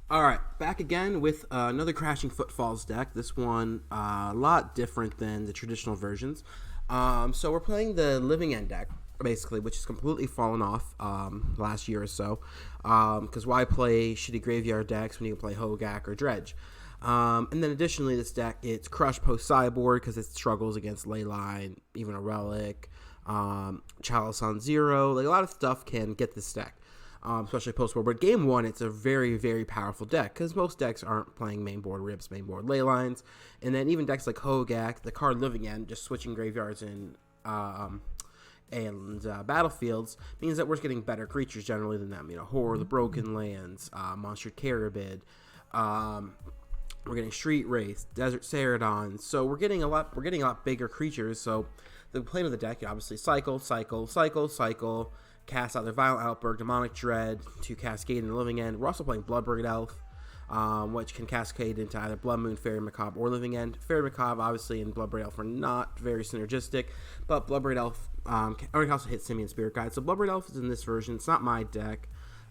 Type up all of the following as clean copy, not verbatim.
Alright, back again with another Crashing Footfalls deck. This one a lot different than the traditional versions. So we're playing the Living End deck, basically, which has completely fallen off last year or so. Because why play shitty graveyard decks when you can play Hogak or Dredge? And then additionally, this deck, it's Crush post-sideboard because it struggles against Leyline, even a Relic, Chalice on Zero. Like, a lot of stuff can get this deck. Especially post-board. But game one, it's a very, very powerful deck because most decks aren't playing main board Rips, main board ley lines, and then even decks like Hogak, the card Living End, just switching graveyards and battlefields means that we're getting better creatures generally than them. You know, Horror, the Broken Lands, Monster Carabid. We're getting Street Wraith, Desert Ceradon. So we're getting a lot bigger creatures. So the plan of the deck, obviously, cycle. Cast either Violent Outburst, Demonic Dread to cascade in the Living End. We're also playing Bloodbraid Elf, which can cascade into either Blood Moon, Fairy Macabre, or Living End. Fairy Macabre, obviously, and Bloodbraid Elf are not very synergistic, but Bloodbraid Elf can also hit Simian Spirit Guide. So Bloodbraid Elf is in this version. It's not my deck.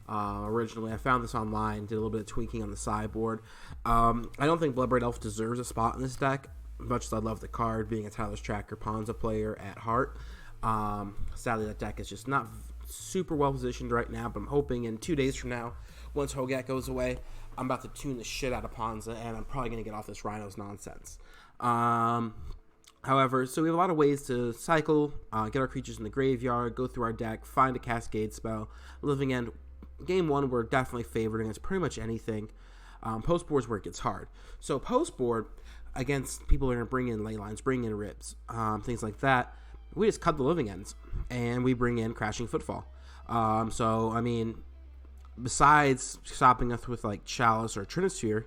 Originally, I found this online, did a little bit of tweaking on the sideboard. I don't think Bloodbraid Elf deserves a spot in this deck, much as I love the card, being a Tyler's Tracker Ponza player at heart. Sadly, that deck is just not super well positioned right now, but I'm hoping in 2 days from now, once Hogak goes away, I'm about to tune the shit out of Ponza, and I'm probably going to get off this Rhinos nonsense. However, so we have a lot of ways to cycle, get our creatures in the graveyard, go through our deck, find a Cascade spell. Living End, game one, we're definitely favored against pretty much anything. Postboard's where it gets hard. So postboard, against people are going to bring in ley lines, bring in rips, things like that. We just cut the Living Ends, and we bring in Crashing Footfall. So, I mean, besides stopping us with, like, Chalice or Trinisphere,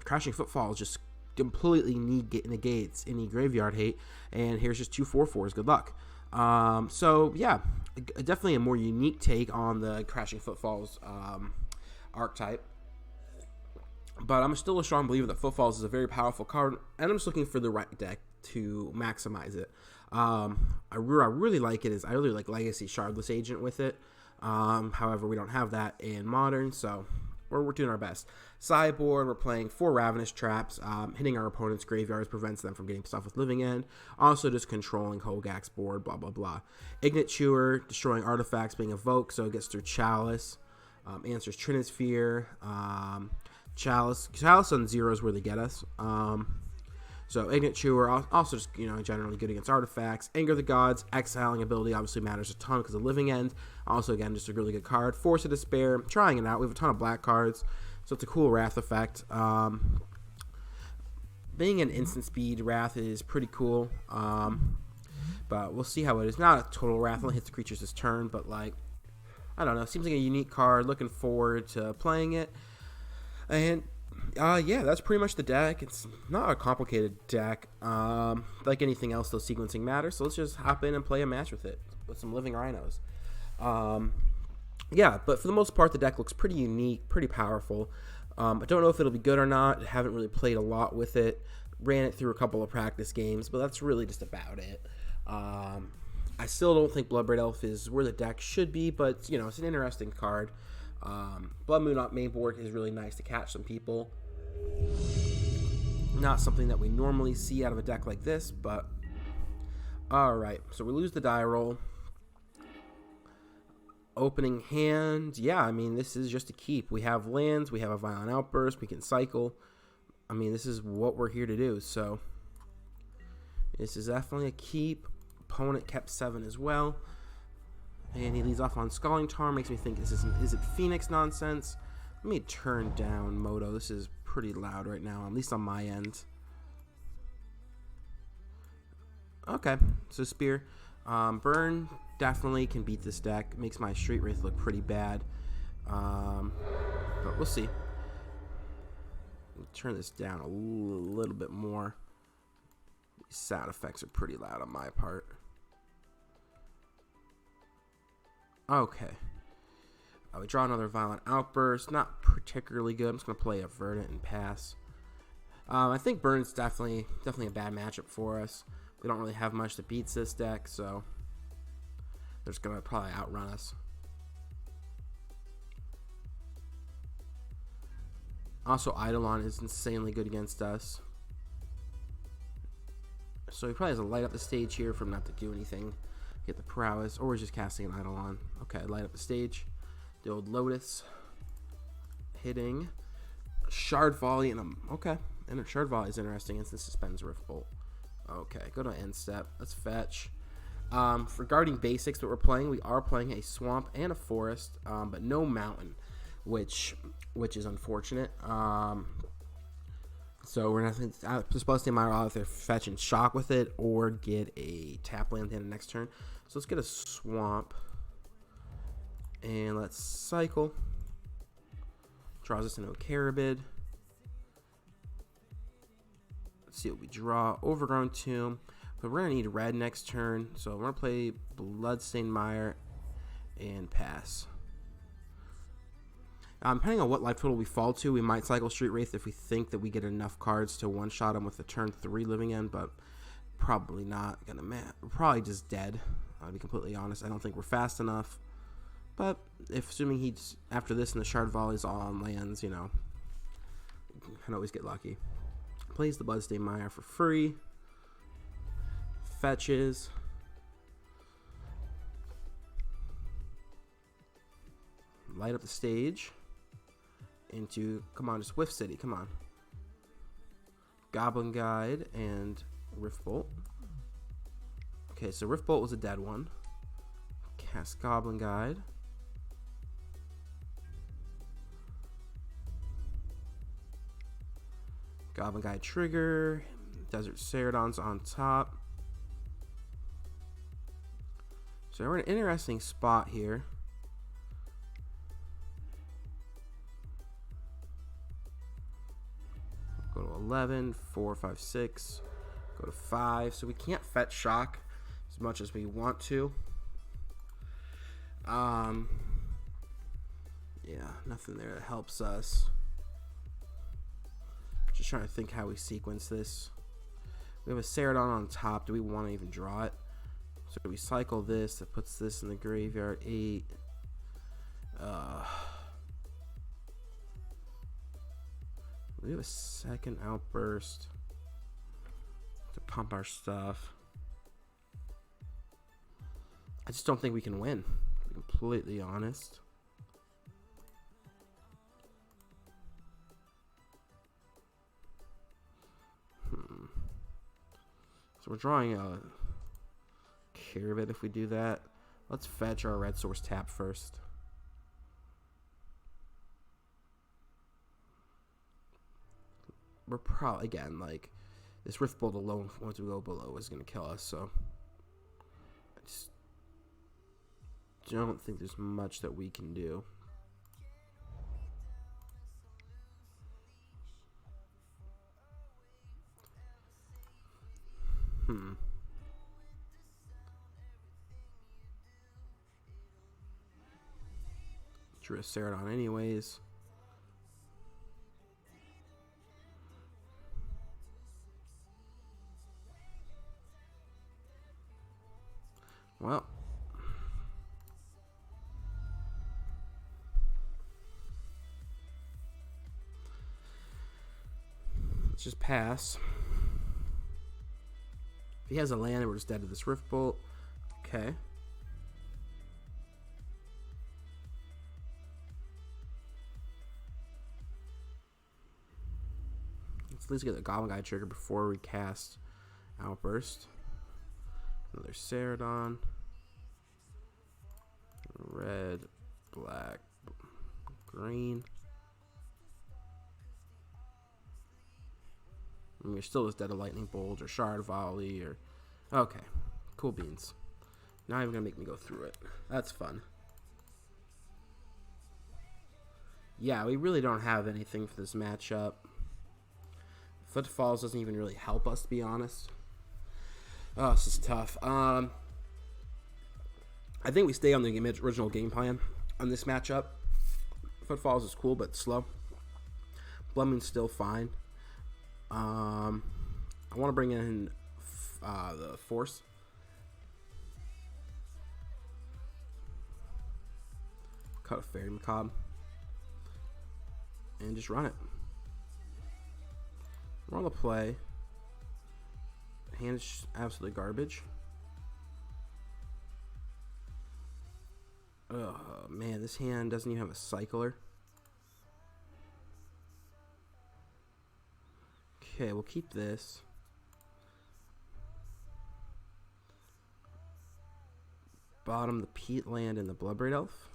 Crashing Footfall just completely negates any graveyard hate, and here's just 2 4/4s. Good luck. So, yeah, definitely a more unique take on the Crashing Footfalls archetype. But I'm still a strong believer that Footfalls is a very powerful card, and I'm just looking for the right deck to maximize it. I really like it. I really like Legacy Shardless Agent with it. However, we don't have that in Modern, so we're doing our best. Sideboard, we're playing 4 Ravenous Traps. Hitting our opponent's graveyards prevents them from getting stuff with Living End. Also just controlling Hogak's board, blah, blah, blah. Ignite Chewer, destroying artifacts being evoked, so it gets through Chalice. Answers Trinisphere. Chalice on Zero is where they get us. So Ignite Chewer, also just, generally good against artifacts. Anger the Gods, exiling ability obviously matters a ton because of Living End. Also, again, just a really good card. Force of Despair, trying it out. We have a ton of black cards, so it's a cool Wrath effect. Being an instant speed Wrath is pretty cool, but we'll see how it is. Not a total Wrath, only hits the creatures this turn, but, like, I don't know. Seems like a unique card. Looking forward to playing it. And yeah, that's pretty much the deck. It's not a complicated deck. Like anything else, though, sequencing matters. So let's just hop in and play a match with it, with some living Rhinos. Yeah, but for the most part, the deck looks pretty unique, pretty powerful. I don't know if it'll be good or not. I haven't really played a lot with it. Ran it through a couple of practice games, but that's really just about it. I still don't think Bloodbraid Elf is where the deck should be, but, it's an interesting card. Blood Moon on main board is really nice to catch some people. Not something that we normally see out of a deck like this, but alright, so we lose the die roll. Opening hand, yeah, I mean, this is just a keep. We have lands, we have a Violent Outburst, we can cycle. I mean, this is what we're here to do, so this is definitely a keep. Opponent kept 7 as well. And he leads off on Scalding Tarn. Makes me think, is it Phoenix nonsense? Let me turn down Moto. This is pretty loud right now, at least on my end. Okay, so Spear. Burn definitely can beat this deck. Makes my Street Wraith look pretty bad. But we'll see. Turn this down a little bit more. These sound effects are pretty loud on my part. Okay. We draw another Violent Outburst. Not particularly good. I'm just going to play a Verdant and pass. I think Burn's definitely a bad matchup for us. We don't really have much that beats this deck, so they're just going to probably outrun us. Also, Eidolon is insanely good against us. So he probably has to light up the stage here for him not to do anything. Get the prowess, or we're just casting an Eidolon. Okay, light up the stage. The old Lotus. Hitting. Shard Volley, and okay. And Shard Volley is interesting. Instant suspends Rift Bolt. Okay, go to end step. Let's fetch. Regarding basics that we're playing, we are playing a swamp and a forest, but no mountain, which is unfortunate. So we're not supposed to either fetch and shock with it or get a tap land in the next turn. So let's get a swamp and let's cycle. Draws us into a Carabid. Let's see what we draw. Overgrown Tomb. But we're going to need red next turn. So we're going to play Bloodstained Mire and pass. Depending on what life total we fall to, we might cycle Street Wraith if we think that we get enough cards to one-shot him with the turn 3 living end, but probably not. We're probably just dead, I'll be completely honest. I don't think we're fast enough. But assuming he's after this and the Shard Volley's all on lands, you know, we can always get lucky. Plays the Bloodstained Mire for free. Fetches. Light up the stage. Into, come on, just Whiff City, come on. Goblin Guide and Rift Bolt. Okay, so Rift Bolt was a dead one. Cast Goblin Guide. Goblin Guide trigger. Desert Ceradon's on top. So we're in an interesting spot here. Go to 11, 4, 5, 6. Go to 5. So we can't fetch shock as much as we want to. Yeah, nothing there that helps us. Just trying to think how we sequence this. We have a Ceradon on top. Do we want to even draw it? So we cycle this. That puts this in the graveyard. 8. We have a second Outburst to pump our stuff. I just don't think we can win, to be completely honest. So we're drawing a Carabid if we do that. Let's fetch our red source tap first. We're probably, again, like, this Rift Bolt alone, once we go below, is going to kill us, so I just don't think there's much that we can do. Drew a Ceradon anyways. Well, let's just pass. If he has a land, we're just dead to this Rift Bolt. Okay. Let's at least get the Goblin Guide trigger before we cast Outburst. Another Ceradon. Red, black, green. And you're still just dead to Lightning Bolt or Shard Volley or... Okay, cool beans. Not even gonna make me go through it. That's fun. Yeah, we really don't have anything for this matchup. Footfalls doesn't even really help us, to be honest. Oh, this is tough. I think we stay on the original game plan on this matchup. Footfalls is cool, but slow. Blood Moon's still fine. I want to bring in the Force. Cut a Fairy Macabre. And just run it. We're on the play. Hand is absolutely garbage. Oh man, this hand doesn't even have a cycler. Okay, we'll keep this. Bottom the Peatland and the Bloodbraid Elf.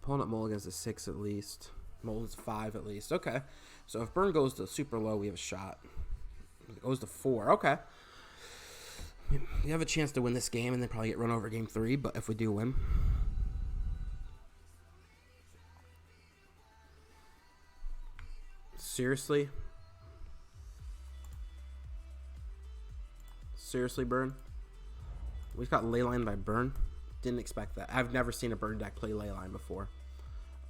Pulling up mulligans to 6 at least. Mulligan's 5 at least. Okay. So if burn goes to super low, we have a shot. It goes to 4. Okay. We have a chance to win this game and then probably get run over game 3, but if we do win. Seriously? Seriously, burn? We've got Leyline by burn. Didn't expect that. I've never seen a burn deck play Leyline before.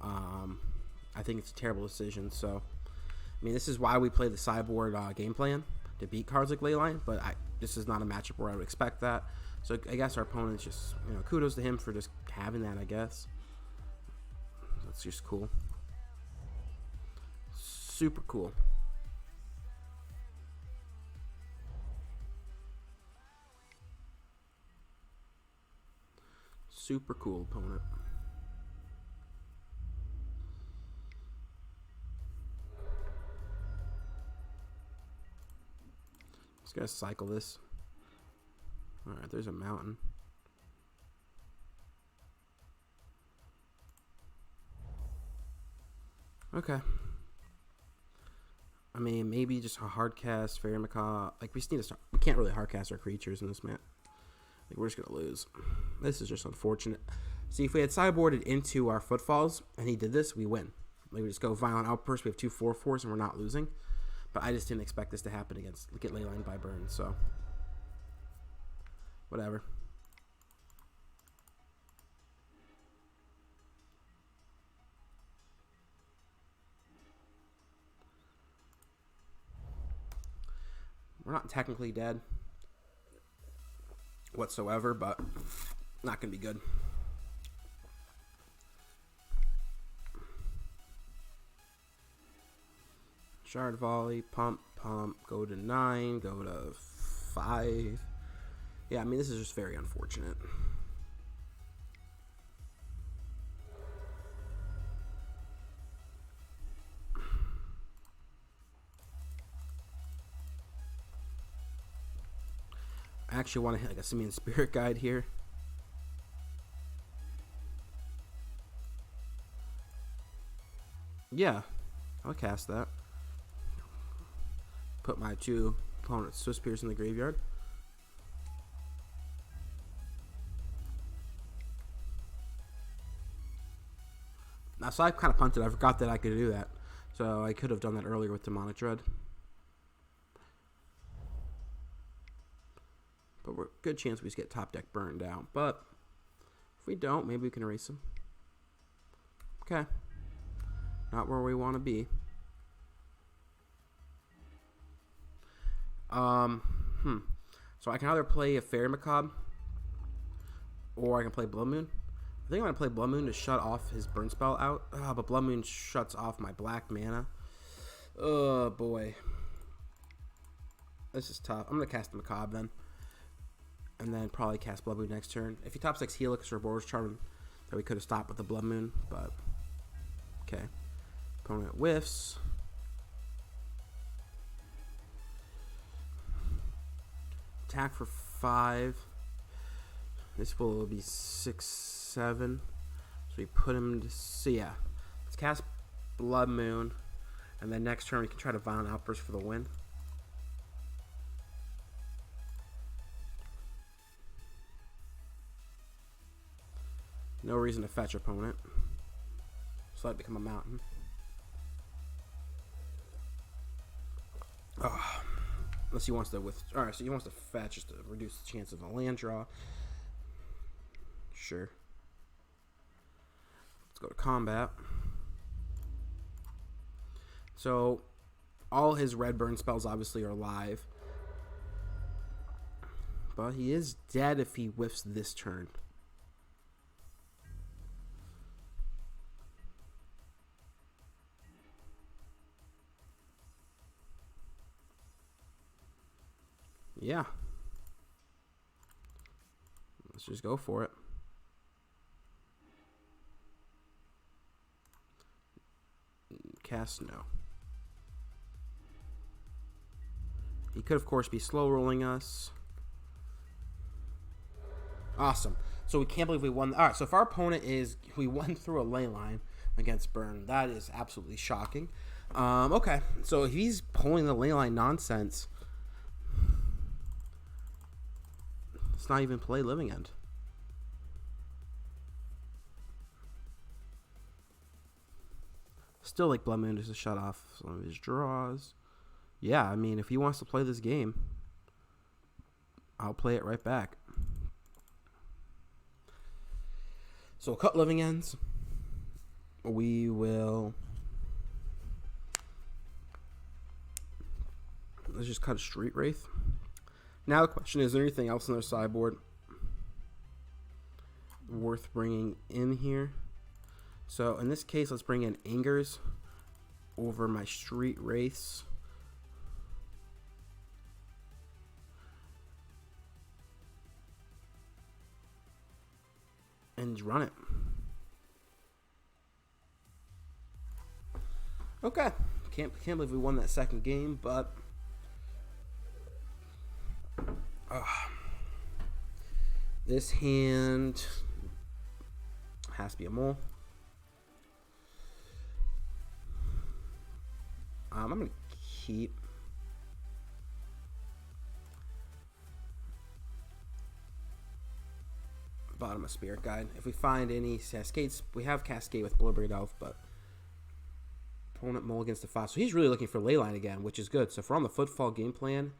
I think it's a terrible decision. So, I mean, this is why we play the sideboard game plan to beat cards like Leyline, but this is not a matchup where I would expect that. So I guess our opponent's just, kudos to him for just having that, I guess. That's just cool. Super cool. Super cool opponent. Just gotta cycle this. Alright, there's a mountain. Okay. I mean, maybe just a hard cast, Fairy Macaw. Like, we just need to start. We can't really hard cast our creatures in this map. Like, we're just gonna lose. This is just unfortunate. See, if we had sideboarded into our footfalls and he did this, we win. Like, we just go Violent Outburst. We have 2 4/4s and we're not losing. But I just didn't expect this to happen against get Leyline by burn. So, whatever. We're not technically dead whatsoever, but not going to be good. Shard Volley, pump, go to 9, go to 5. Yeah, I mean, this is just very unfortunate. I actually want to hit like a Simian Spirit Guide here. Yeah, I'll cast that. Put my 2 opponent Swiss Spears in the graveyard. Now, so I kind of punted. I forgot that I could do that. So I could have done that earlier with Demonic Dread. But we're good chance we just get top deck burned out. But if we don't, maybe we can erase them. Okay. Not where we want to be. So I can either play a Fairy Macabre or I can play Blood Moon. I think I'm going to play Blood Moon to shut off his burn spell out. But Blood Moon shuts off my black mana. Oh, boy. This is tough. I'm going to cast the Macabre then. And then probably cast Blood Moon next turn. If he top 6 Helix or Boros Charm, then we could have stopped with the Blood Moon. But, okay. Opponent whiffs. Attack for 5. This will be 6, 7. So we put him to see. Yeah. Let's cast Blood Moon. And then next turn we can try to Violent Outburst for the win. No reason to fetch opponent. So I become a mountain. Oh. Unless he wants to alright, so he wants to fetch just to reduce the chance of a land draw. Sure. Let's go to combat. So all his red burn spells obviously are live. But he is dead if he whiffs this turn. Yeah. Let's just go for it. Cast, no. He could, of course, be slow rolling us. Awesome. So we can't believe we won. All right, so if our opponent we won through a ley line against Burn, that is absolutely shocking. Okay, so if he's pulling the ley line nonsense, let's not even play Living End. Still like Blood Moon just to shut off some of his draws. Yeah, I mean, if he wants to play this game, I'll play it right back. So we'll cut Living Ends. We will... Let's just cut a Street Wraith. Now the question is there anything else on their sideboard worth bringing in here? So in this case, let's bring in Angers over my Street Wraiths. And run it. Okay. Can't believe we won that second game, but this hand has to be a mole. I'm going to keep bottom of Spirit Guide. If we find any Cascades, we have Cascade with Bloodbraid Elf, but opponent mulligans to 5. So he's really looking for Leyline again, which is good. So if we're on the Footfall game plan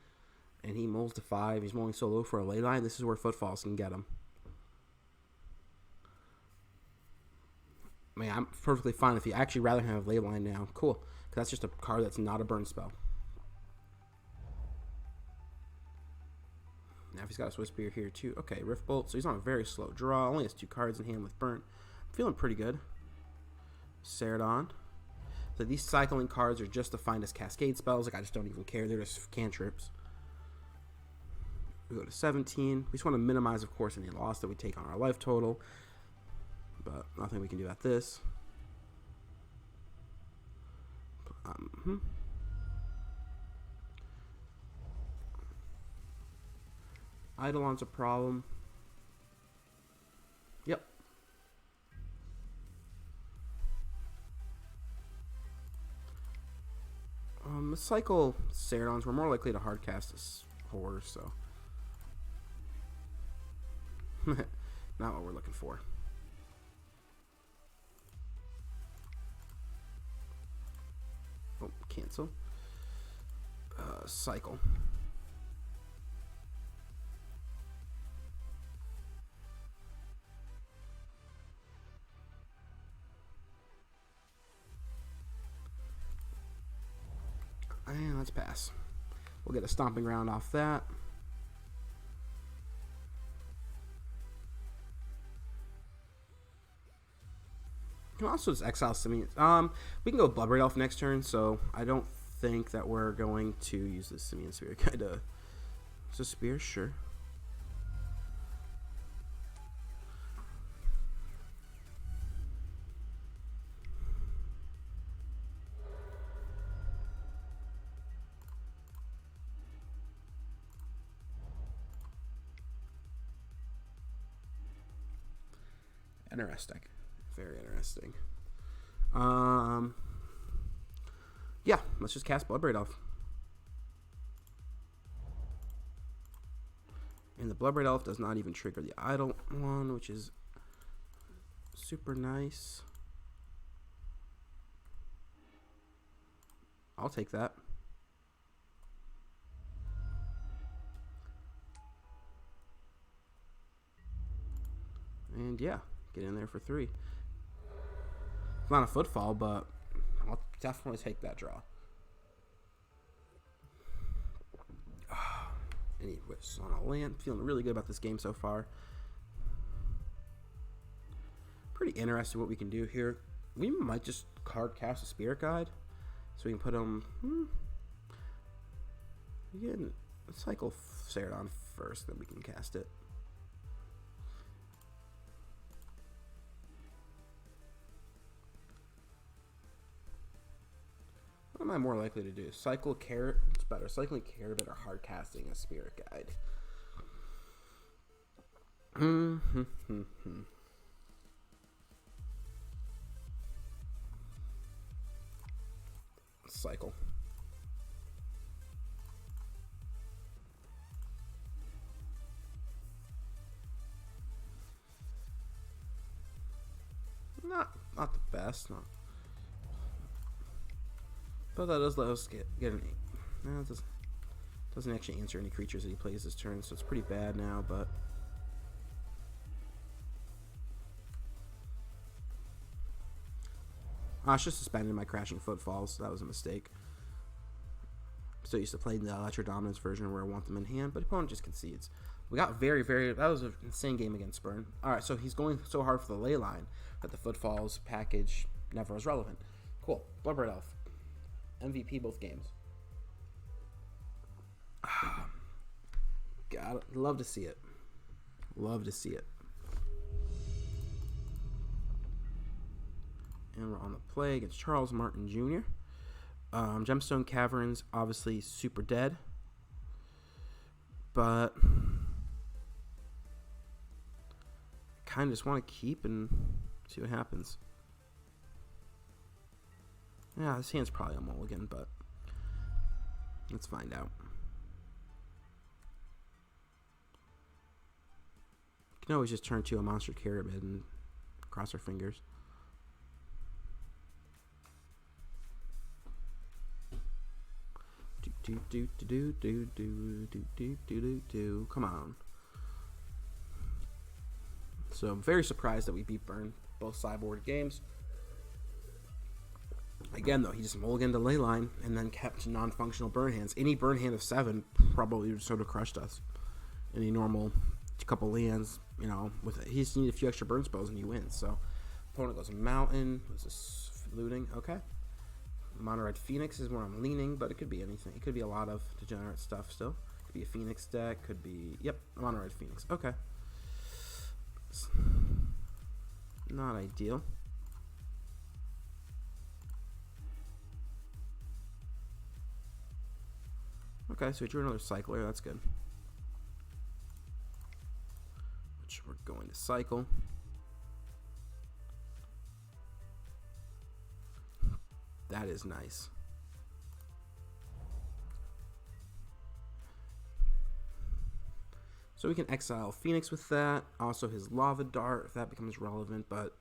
and he mulls to 5, he's mulling so low for a Leyline, this is where Footfalls can get him. I mean, I'm perfectly fine if you actually rather have Leyline now. Cool. Because that's just a card that's not a burn spell. Now if he's got a Swiss Spear here too. Okay, Rift Bolt. So he's on a very slow draw. Only has 2 cards in hand with burn. I'm feeling pretty good. Ceradon. So these cycling cards are just to find us Cascade spells. Like, I just don't even care. They're just cantrips. We go to 17. We just want to minimize, of course, any loss that we take on our life total. But nothing we can do about this. Eidolon's a problem. Yep. Cycle Ceradons. We're more likely to hardcast this horror, so not what we're looking for. Oh, cancel. Cycle. And let's pass. We'll get a stomping round off that. You can also just exile Simian. We can go Bloodbraid Elf next turn, so I don't think that we're going to use this Simian Spear. Kinda. It's a spear, sure. Interesting. Very interesting. Yeah, let's just cast Bloodbraid Elf. And the Bloodbraid Elf does not even trigger the Idle one, which is super nice. I'll take that. And yeah. Get in there for 3. It's not a footfall, but I'll definitely take that draw. Anyways, on a land, feeling really good about this game so far. Pretty interesting what we can do here. We might just card cast a Spirit Guide, so we can put them. Again, cycle Ceradon first, then we can cast it. What am I more likely to do? Cycle Carrot? It's better. Cycling Carrot or hard casting a Spirit Guide? Cycle. Not the best, but that does let us get an. No, it doesn't actually answer any creatures that he plays this turn, so it's pretty bad now. But I should have suspended my Crashing Footfalls. That was a mistake. So used to play the Electro Dominance version where I want them in hand, but opponent just concedes. We got very, that was an insane game against Burn. Alright, so he's going so hard for the ley line that the Footfalls package never was relevant. Cool. Bloodbird Elf. MVP both games. Got it. Love to see it. Love to see it. And we're on the play against Charles Martin Jr. Gemstone Caverns, obviously super dead. But kind of just want to keep and see what happens. Yeah, this hand's probably a mulligan, but let's find out. You can always just turn to a Monster Carabid and cross our fingers. Come on. So I'm very surprised that we beat Burn both sideboard games. Again, though, he just mulliganed the ley line and then kept non-functional burn hands. Any burn hand of 7 probably would sort of crushed us. Any normal couple lands, you know, with he just needed a few extra burn spells and he wins. So opponent goes Mountain. Was this looting? Okay. Mono Red Phoenix is where I'm leaning, but it could be anything. It could be a lot of degenerate stuff still. Could be a Phoenix deck. Could be, yep, Mono Red Phoenix. Okay. It's not ideal. Okay, so we drew another Cycler. That's good. Which we're going to cycle. That is nice. So we can exile Phoenix with that. Also his Lava Dart, if that becomes relevant. But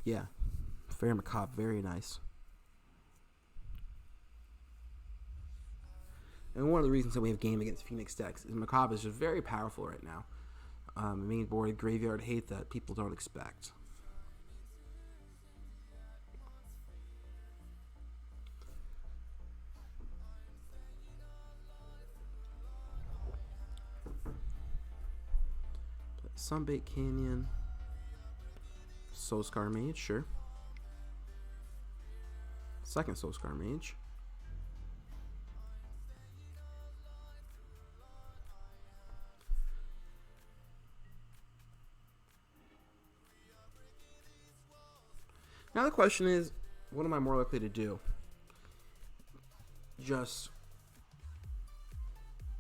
yeah, Fair Macabre, very nice. And one of the reasons that we have game against Phoenix decks is Macabre is just very powerful right now. Main board graveyard hate that people don't expect. Sunbait Canyon. Soulscar Mage, sure. Second Soulscar Mage. Now the question is, what am I more likely to do? Just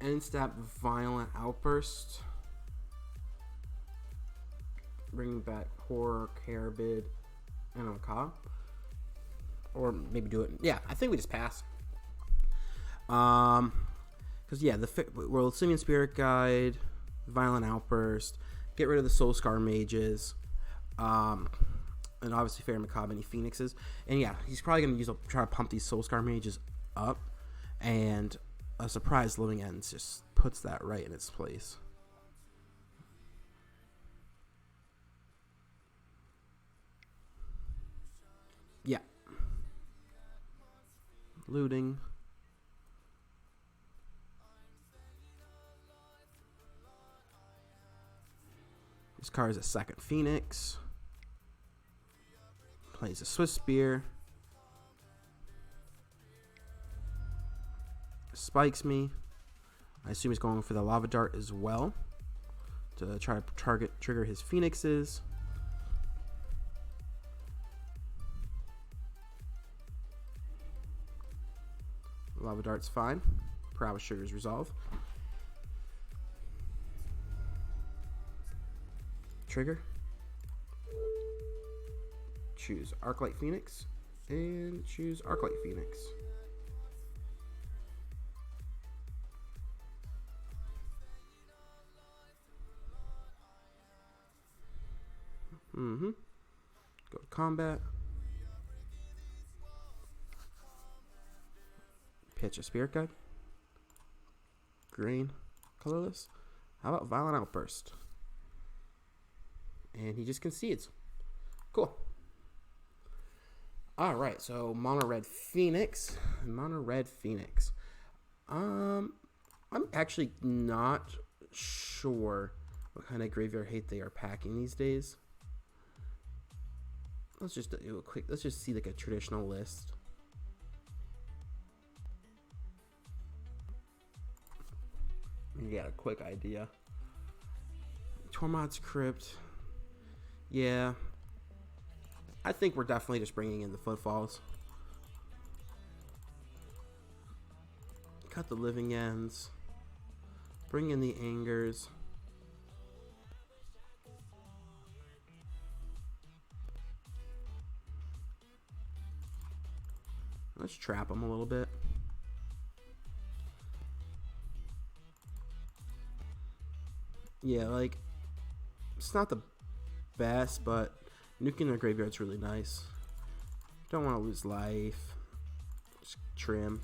end step Violent Outburst, bringing back Horror, Carabid, and a Macabre, or maybe do it. Yeah, I think we just pass. Because yeah, well, Simian Spirit Guide, Violent Outburst, get rid of the Soulscar Mages, and obviously Fair Macabre, any Phoenixes, and yeah, he's probably gonna try to pump these Soulscar Mages up, and a surprise Living Ends just puts that right in its place. Yeah. Looting. This card is a second Phoenix. Plays a Swift Spear. Spikes me. I assume he's going for the lava dart as well to try to trigger his phoenixes. Lava dart's fine. Prowess triggers resolve. Trigger. Choose Arclight Phoenix and choose Arclight Phoenix. Go to combat. Pitch a Spirit Guide. Green. Colorless. How about Violent Outburst? And he just concedes. Cool. Alright, so Mono Red Phoenix. Mono Red Phoenix. I'm actually not sure what kind of graveyard hate they are packing these days. Let's just do a quick, let's just see like a traditional list. You get a quick idea. Tormod's Crypt. Yeah. I think we're definitely just bringing in the footfalls. Cut the living ends. Bring in the angers. Let's trap them a little bit. Yeah, like, it's not the best, but nuking their graveyard's really nice. Don't want to lose life. Just trim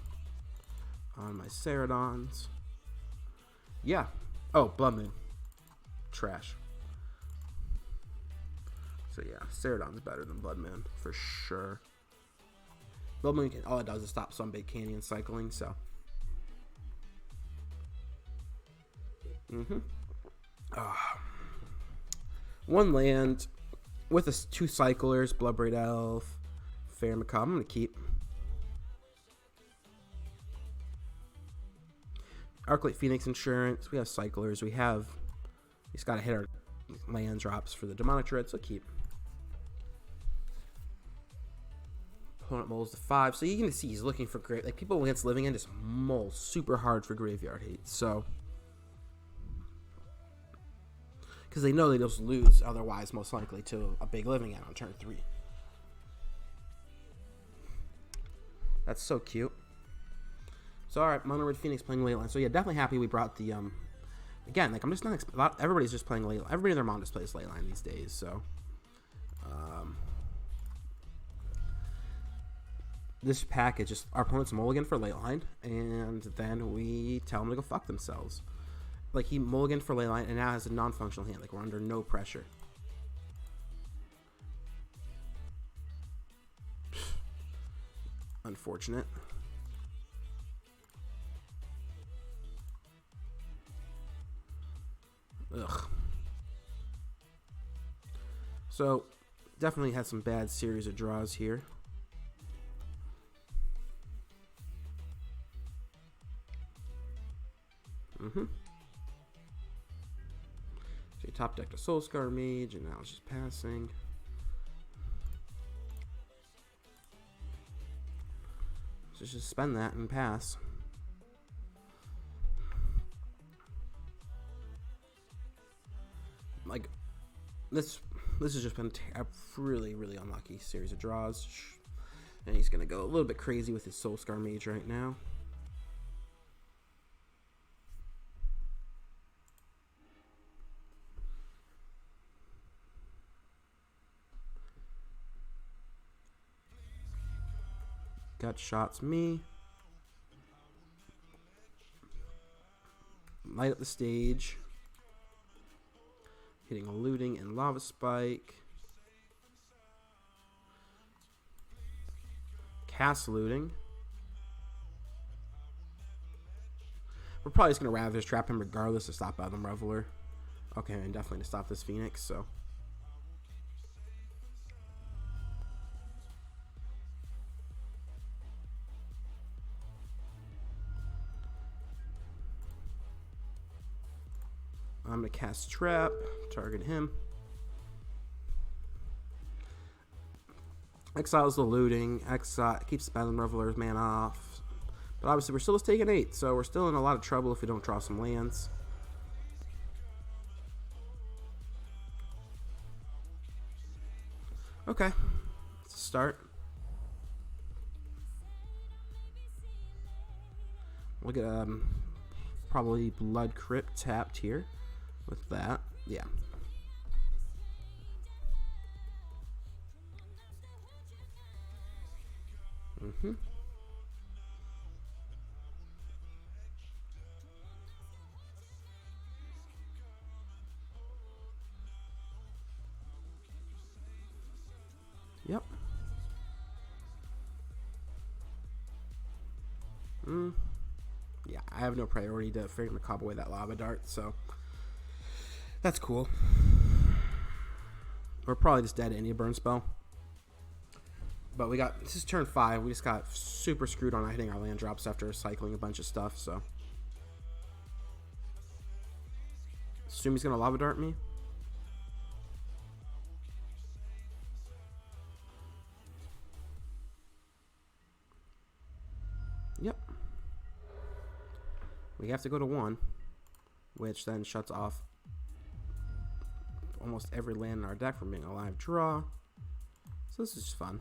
on my Ceradons. Yeah. Oh, Blood Moon. Trash. So yeah, Ceradon's better than Blood Moon for sure. Blood Moon, all it does is stop some big canyon cycling, so. One land with two cyclers, Bloodbraid Elf, Fair Macabre. I'm going to keep. Arclight Phoenix Insurance. We have cyclers. We just got to hit our land drops for the Demonic Dread, so keep. Opponent mulls to 5. So you can see he's looking for great. Like, people against Living End just mull super hard for graveyard hate. So. Because they know they just lose otherwise, most likely, to a big Living End on turn 3. That's so cute. So, alright, Mono Red Phoenix playing Leyline. So, yeah, definitely happy we brought the, again, like, I'm just not, everybody's just playing Leyline. Everybody in their mom just plays Leyline these days, so. This pack is just our opponent's mulligan for Leyline, and then we tell them to go fuck themselves. Like, he mulliganed for Leyline and now has a non-functional hand. Like, we're under no pressure. Unfortunate. Ugh. So, definitely had some bad series of draws here. So you top decked a Soulscar Mage, and now it's just passing. So just spend that and pass. Like, this has just been a really, really unlucky series of draws. And he's going to go a little bit crazy with his Soulscar Mage right now. Gut shots me. Light up the stage. Hitting a Looting and Lava Spike. Cast Looting. We're probably just going to Ravage Trap him regardless to stop Fathom Reveler. Okay, and definitely to stop this Phoenix, so. I'm going to cast Trap, target him. Exiles the looting. Exile keeps Spasm Reveler's mana off. But obviously we're still just taking 8, so we're still in a lot of trouble if we don't draw some lands. Okay, let's start. We'll get probably Blood Crypt tapped here with that. Yeah. Mm-hmm. Yep. Yeah, I have no priority to Fairy Macabre away that Lava Dart, so that's cool. We're probably just dead to any burn spell. But we got, this is turn 5, we just got super screwed on hitting our land drops after cycling a bunch of stuff, so. Assume he's going to Lava Dart me. Yep. We have to go to 1, which then shuts off almost every land in our deck from being a live draw. So this is just fun.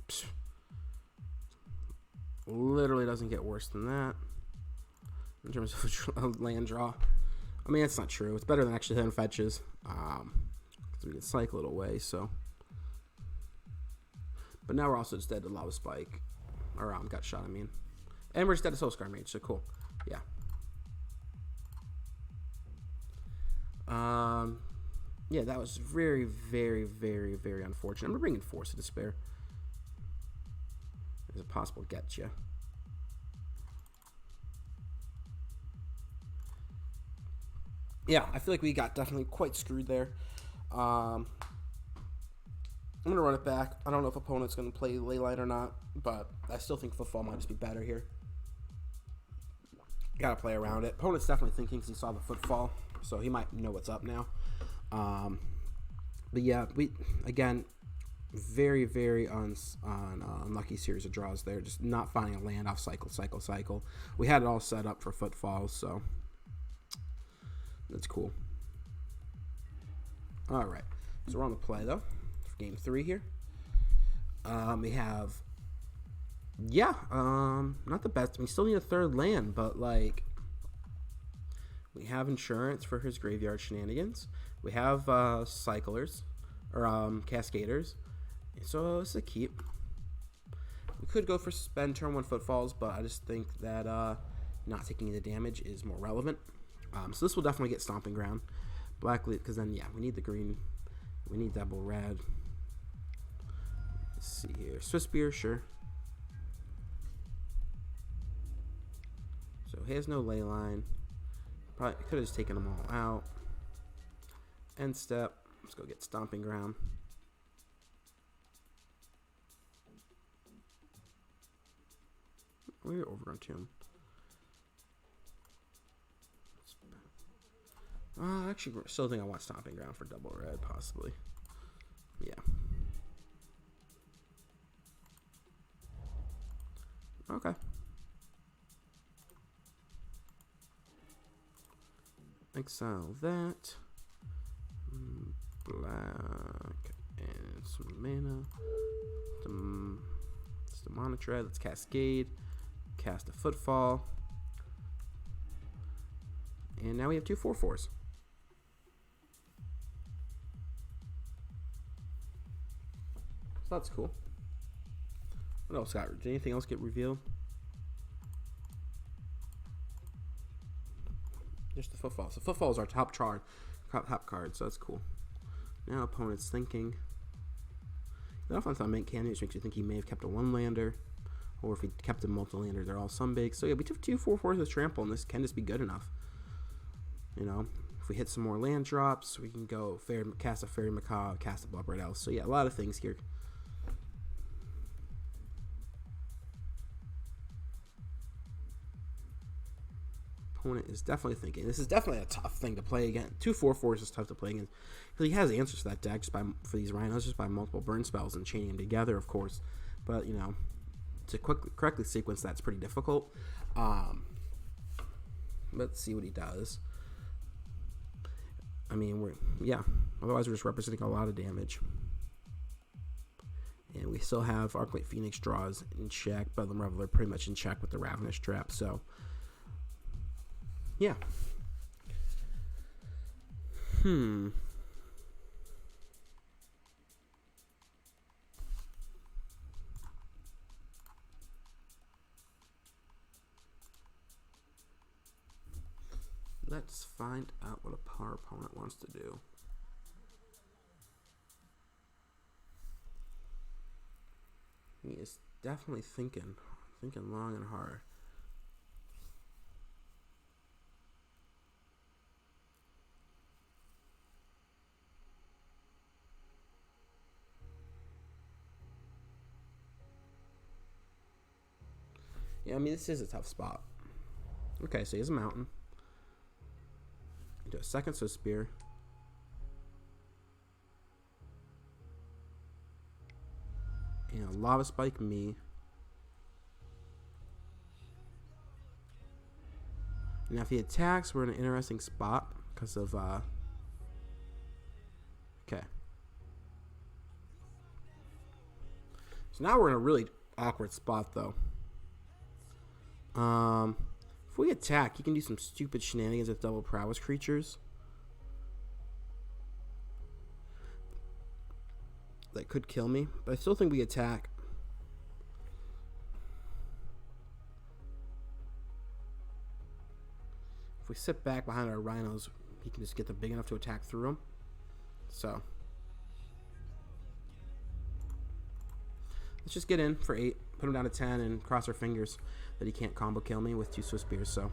Psh. Literally doesn't get worse than that in terms of land draw. I mean, that's not true. It's better than actually hitting fetches. So we can cycle it away, so. But now we're also just dead to Lava Spike. Or Gut Shot, I mean. And we're just dead to Soul Scar Mage, so cool. Yeah. Yeah, that was very, very, very, very unfortunate. I'm bringing Force of Despair. There's a possible get you. Yeah, I feel like we got definitely quite screwed there. I'm going to run it back. I don't know if opponent's going to play Leyline or not, but I still think Footfall might just be better here. Got to play around it. Opponent's definitely thinking because he saw the Footfall, so he might know what's up now. But yeah, we, again, very, very unlucky series of draws there. Just not finding a land off cycle. We had it all set up for Footfalls, so that's cool. All right, so we're on the play, though. Game 3 here. We have, yeah, not the best. We still need a third land, but like, we have insurance for his graveyard shenanigans. We have cyclers or cascaders, so it's a keep. We could go for spend turn 1 Footfalls, but I just think that not taking the damage is more relevant. So this will definitely get Stomping Ground. Black, because then yeah, we need the green. We need double red. Let's see here. Swiss Spear, sure. So he has no ley line. Probably could have just taken them all out. End step. Let's go get Stomping Ground. We're over on Tomb. Actually, I still think I want Stomping Ground for double red, possibly. Yeah. Okay. Exile that. Black and some mana. It's the Mana Tread. Let's Cascade. Cast a Footfall. And now we have 2 4/4s. So that's cool. What else got? Did anything else get revealed? Just the Footfall. So Footfall is our top card, so that's cool. Now opponent's thinking. The offense on Mint Canyon, which makes you think he may have kept a 1-lander, or if he kept a multi-lander, they're all Sunbaked. So yeah, we took 2 4/4s with Trample, and this can just be good enough. You know, if we hit some more land drops, we can go cast a Fairy Macabre, cast a Bloodbraid Elf. So yeah, a lot of things here. opponent is definitely thinking. This is definitely a tough thing to play again. 2 4/4s is tough to play against. Because he has answers to that deck just by, for these Rhinos, just by multiple burn spells and chaining them together, of course. But, you know, to correctly sequence that's pretty difficult. Let's see what he does. I mean, otherwise we're just representing a lot of damage. And we still have Arclight Phoenix draws in check, Bedlam Reveler pretty much in check with the Ravenous Trap, so yeah. Let's find out what our opponent wants to do. He is definitely thinking long and hard. Yeah, I mean, this is a tough spot. Okay, so he has a mountain. Into a second Swift Spear. And a Lava Spike me. Now if he attacks, we're in an interesting spot because of okay. So now we're in a really awkward spot though. If we attack, he can do some stupid shenanigans with double prowess creatures. That could kill me, but I still think we attack. If we sit back behind our Rhinos, he can just get them big enough to attack through them. So let's just get in for 8, put him down to 10, and cross our fingers that he can't combo kill me with 2 Swift Spears. So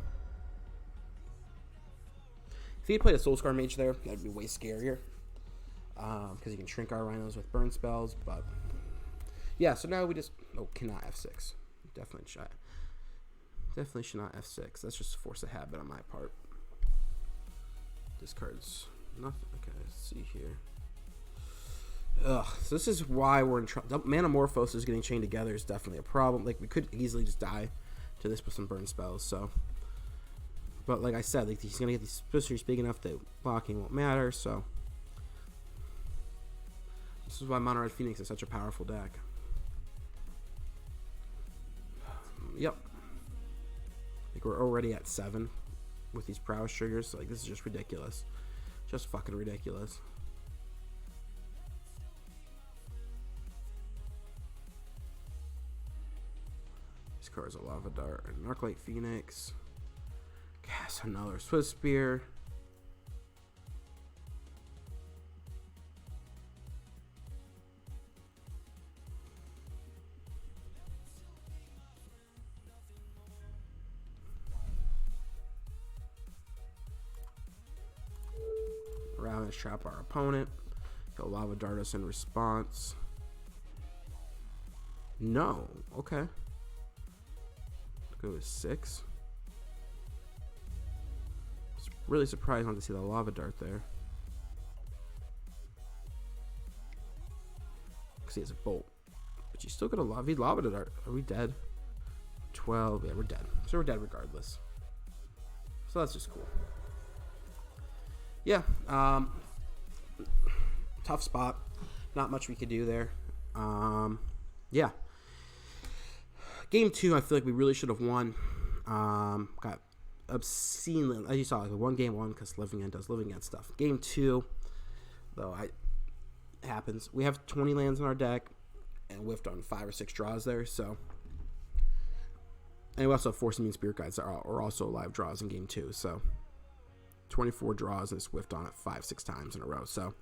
if he had played a Soulscar Mage there, that'd be way scarier. Because he can shrink our Rhinos with burn spells, but yeah. So now we just cannot F6. Definitely should not F6. That's just force a habit on my part. Discards nothing. Okay, let's see here. So this is why we're in trouble. Manamorphose is getting chained together is definitely a problem. Like we could easily just die to this with some burn spells. So, but like I said, like he's gonna get these Spisters big enough that blocking won't matter. So. This is why Mono Red Phoenix is such a powerful deck. Yep. Like we're already at 7 with these prowess triggers. So like this is just ridiculous. Just fucking ridiculous. This card's a Lava Dart and Arclight Phoenix. Cast another Swift Spear. Ravenous Trap our opponent. He'll Lava Dart us in response. No. Okay. Go with 6. It's really surprising to see the Lava Dart there. Because he has a bolt. But you still got a Lava Dart. Are we dead? 12. Yeah, we're dead. So we're dead regardless. So that's just cool. Yeah, tough spot. Not much we could do there. Yeah. Game 2, I feel like we really should have won. Got obscenely, as you saw, like one game won because Living End does Living End stuff. Game 2, though, happens. We have 20 lands in our deck and whiffed on 5 or 6 draws there. So, and we also have 4 Immune Spirit Guides that are also live draws in Game 2. So. 24 draws and it's whiffed on it 5-6 times in a row, so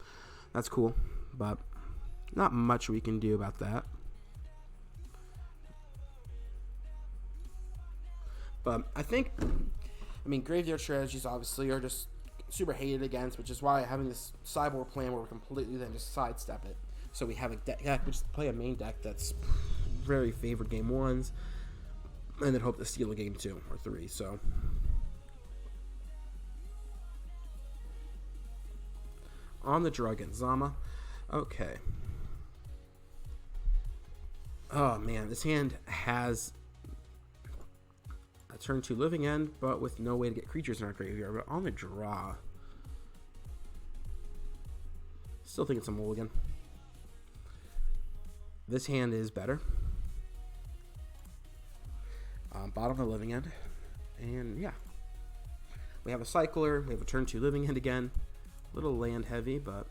that's cool, but not much we can do about that. But I mean graveyard strategies obviously are just super hated against, which is why having this sideboard plan where we completely then just sidestep it, so we have a deck, we just play a main deck that's very favored game 1s and then hope to steal a game 2 or 3. So on the draw again, Zama. Okay. Oh man, this hand has a turn 2 living end, but with no way to get creatures in our graveyard. But on the draw, still think it's a mulligan. This hand is better. Bottom of the living end, and yeah, we have a cycler. We have a turn 2 living end again. A little land heavy, but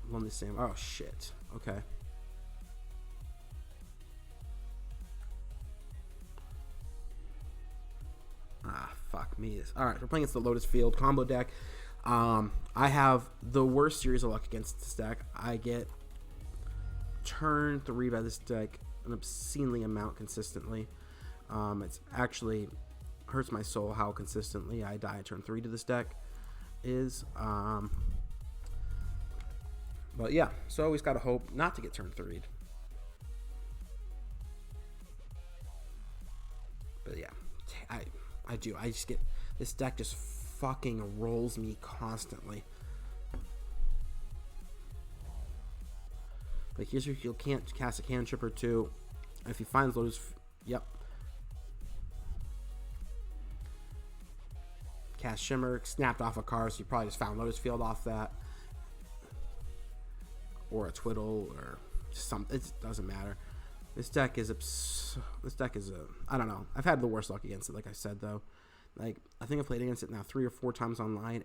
one the same. Oh shit. Okay. Fuck me. All right, we're playing against the Lotus Field combo deck. I have the worst series of luck against this deck. I get turn 3 by this deck an obscenely amount consistently. It's actually hurts my soul how consistently I die at turn 3 to this deck is. But yeah, so always got to hope not to get turn 3'd. But yeah, I do. I just get this deck just fucking rolls me constantly. Like here's your you can't cast a cantrip or two. If he finds Lotus, yep. Cast Shimmer, snapped off a card, so you probably just found Lotus Field off that, or a Twiddle, or something. It doesn't matter. This deck is I don't know. I've had the worst luck against it, like I said though. Like I think I've played against it now 3 or 4 times online.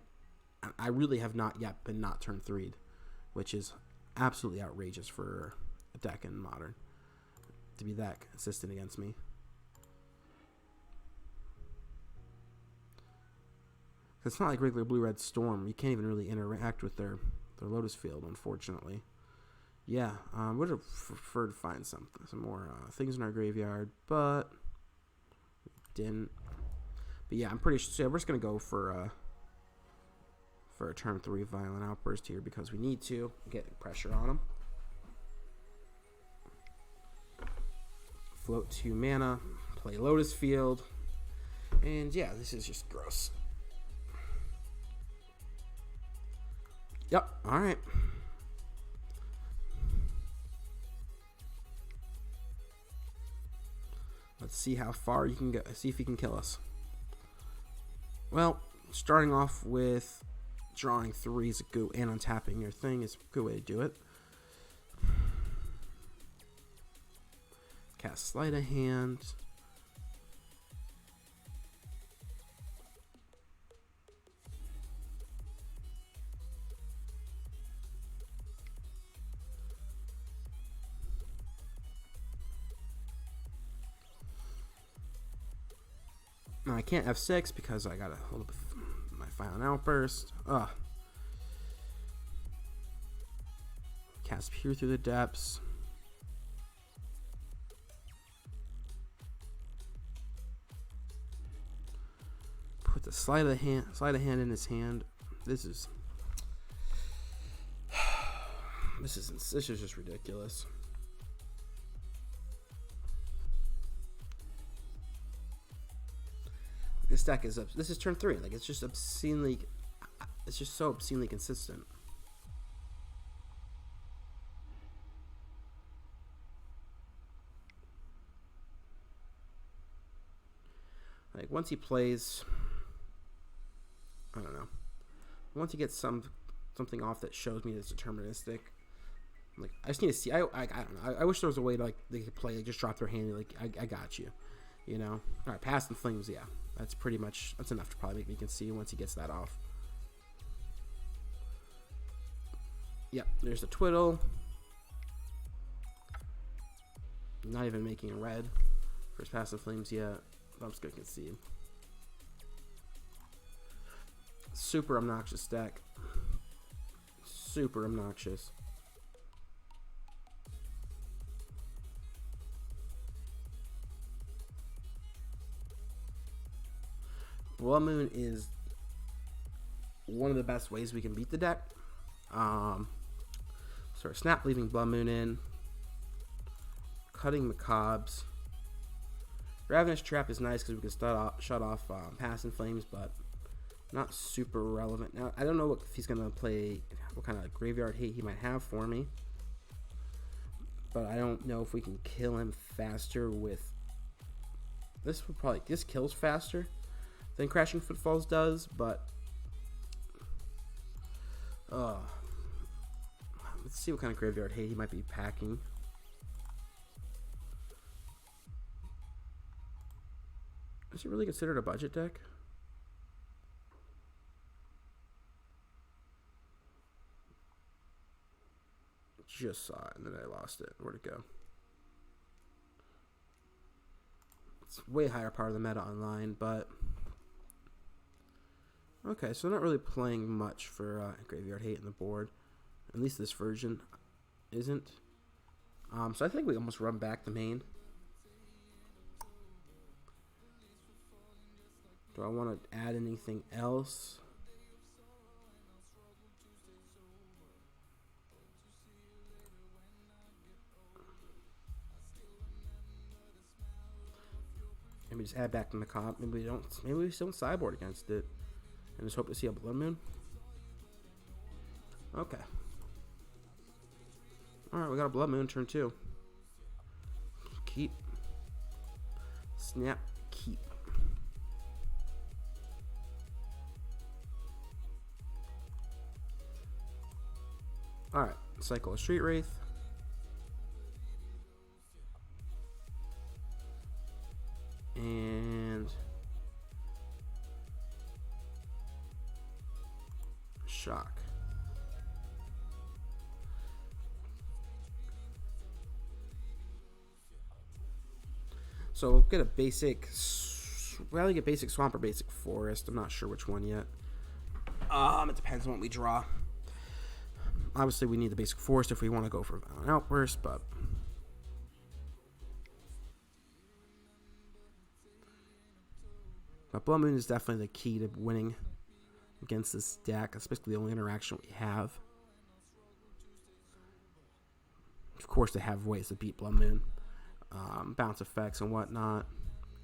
I really have not yet been not turn 3'd, which is absolutely outrageous for a deck in Modern to be that consistent against me. It's not like regular Blue-Red Storm. You can't even really interact with their Lotus Field, unfortunately. Yeah, would have preferred to find some more things in our graveyard, but we didn't. But yeah, I'm pretty sure. So we're just gonna go for a turn 3 Violent Outburst here because we need to get pressure on them. Float 2 mana, play Lotus Field, and yeah, this is just gross. Yep. All right. Let's see how far you can go. See if you can kill us. Well, starting off with drawing 3 is a good, and untapping your thing is a good way to do it. Cast Sleight of Hand. Now I can't F6 because I gotta hold up my Violent Outburst. Ugh. Cast Peer Through the Depths. Put the sleight of hand in his hand. This is just ridiculous. This deck is this is turn 3. Like it's just so obscenely consistent. Like once he plays, I don't know. Once he gets something off that shows me it's deterministic. Like I just need to see. I don't know. I wish there was a way to like they could play like just drop their hand. Like I got you. You know. All right, Past and Flames. Yeah. That's enough to probably make me concede once he gets that off. Yep, there's the Twiddle. Not even making a red for his Passive Flames yet. I'm just going to concede. Super obnoxious deck. Super obnoxious. Blood Moon is one of the best ways we can beat the deck. So Snap, leaving Blood Moon in. Cutting Macabres. Ravenous Trap is nice because we can shut off Past and Flames, but Not super relevant. Now, I don't know if he's going to play, what kind of graveyard hate he might have for me. But I don't know if we can kill him faster with... This kills faster than Crashing Footfalls does, but... let's see what kind of graveyard hate he might be packing. Is it really considered a budget deck? Just saw it and then I lost it. Where'd it go? It's way higher part of the meta online, but okay, so not really playing much for graveyard hate in the board. At least this version isn't. So I think we almost run back the main. Do I want to add anything else? Maybe just add back the macabre. Maybe we don't. Maybe we just don't sideboard against it, and just hope to see a blood moon. Okay. All right, we got a blood moon turn 2. Keep. Snap. Keep. All right. Cycle a Street Wraith. And shock. So we'll get a basic, we'll either get basic swamp or basic forest. I'm not sure which one yet. It depends on what we draw. Obviously, we need the basic forest if we want to go for an outburst, but Blood Moon is definitely the key to winning against this deck. It's basically the only interaction we have. Of course, they have ways to beat Blood Moon. Bounce effects and whatnot.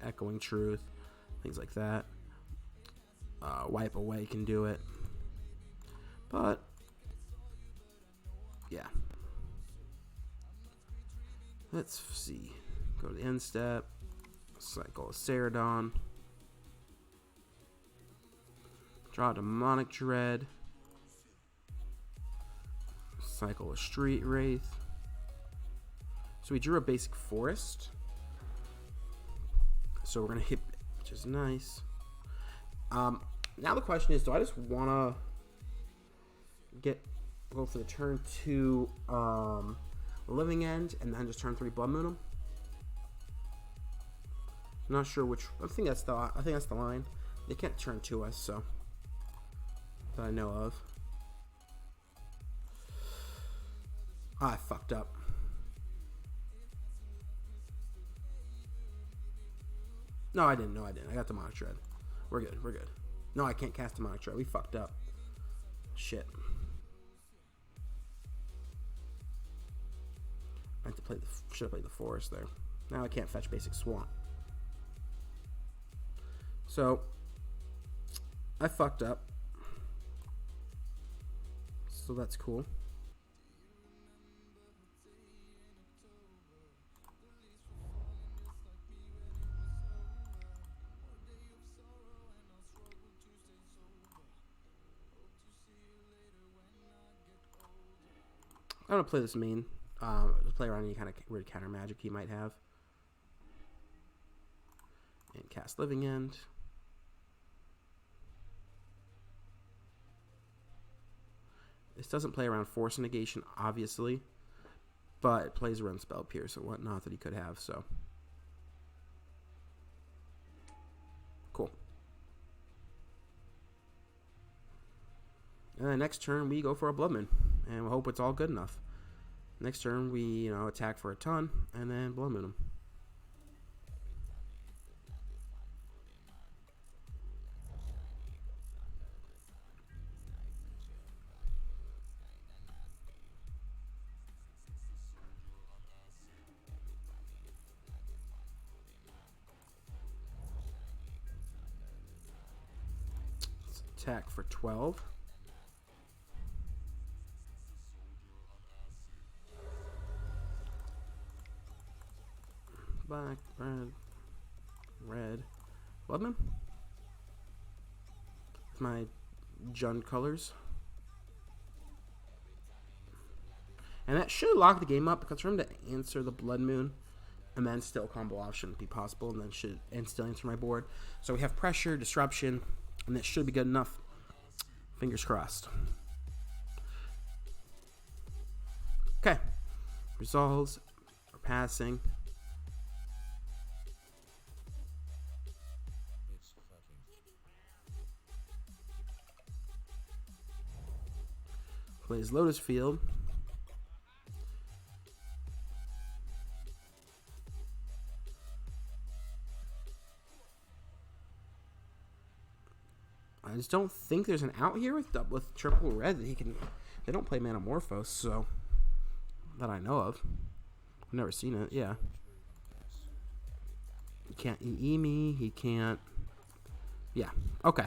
Echoing Truth. Things like that. Wipe Away can do it. But, yeah. Let's see. Go to the end step. Cycle a Ceradon. Draw a Demonic Dread. Cycle a Street Wraith. So we drew a basic forest. So we're going to hit, which is nice. Now the question is, do I just want to go for the turn 2 Living End and then just turn 3 Blood Moon him? I'm not sure which. I think that's the line. They can't turn 2 us, so that I know of. I fucked up. No, I didn't. I got Demonic Dread. We're good. No, I can't cast Demonic Dread. We fucked up. Shit. I have to play should have played the forest there. Now I can't fetch basic swamp. So I fucked up. So that's cool. I'm gonna play this main. Play around any kind of weird counter magic he might have, and cast Living End. This doesn't play around Force Negation, obviously, but it plays around Spell Pierce and whatnot that he could have. So cool. And then next turn we go for a Blood Moon, and we'll hope it's all good enough. Next turn we attack for a ton and then Blood Moon him. attack for 12. Black, red, Bloodman. My Jund colors. And that should lock the game up because for him to answer the Blood Moon and then still combo off shouldn't be possible, and then still answer my board. So we have pressure, disruption, and that should be good enough. Fingers crossed. Okay. Resolves or passing. Plays Lotus Field. I just don't think there's an out here with triple red that he can. They don't play Manamorphose, so that I know of. I've never seen it. Yeah. He can't EE me. He can't. Yeah. Okay.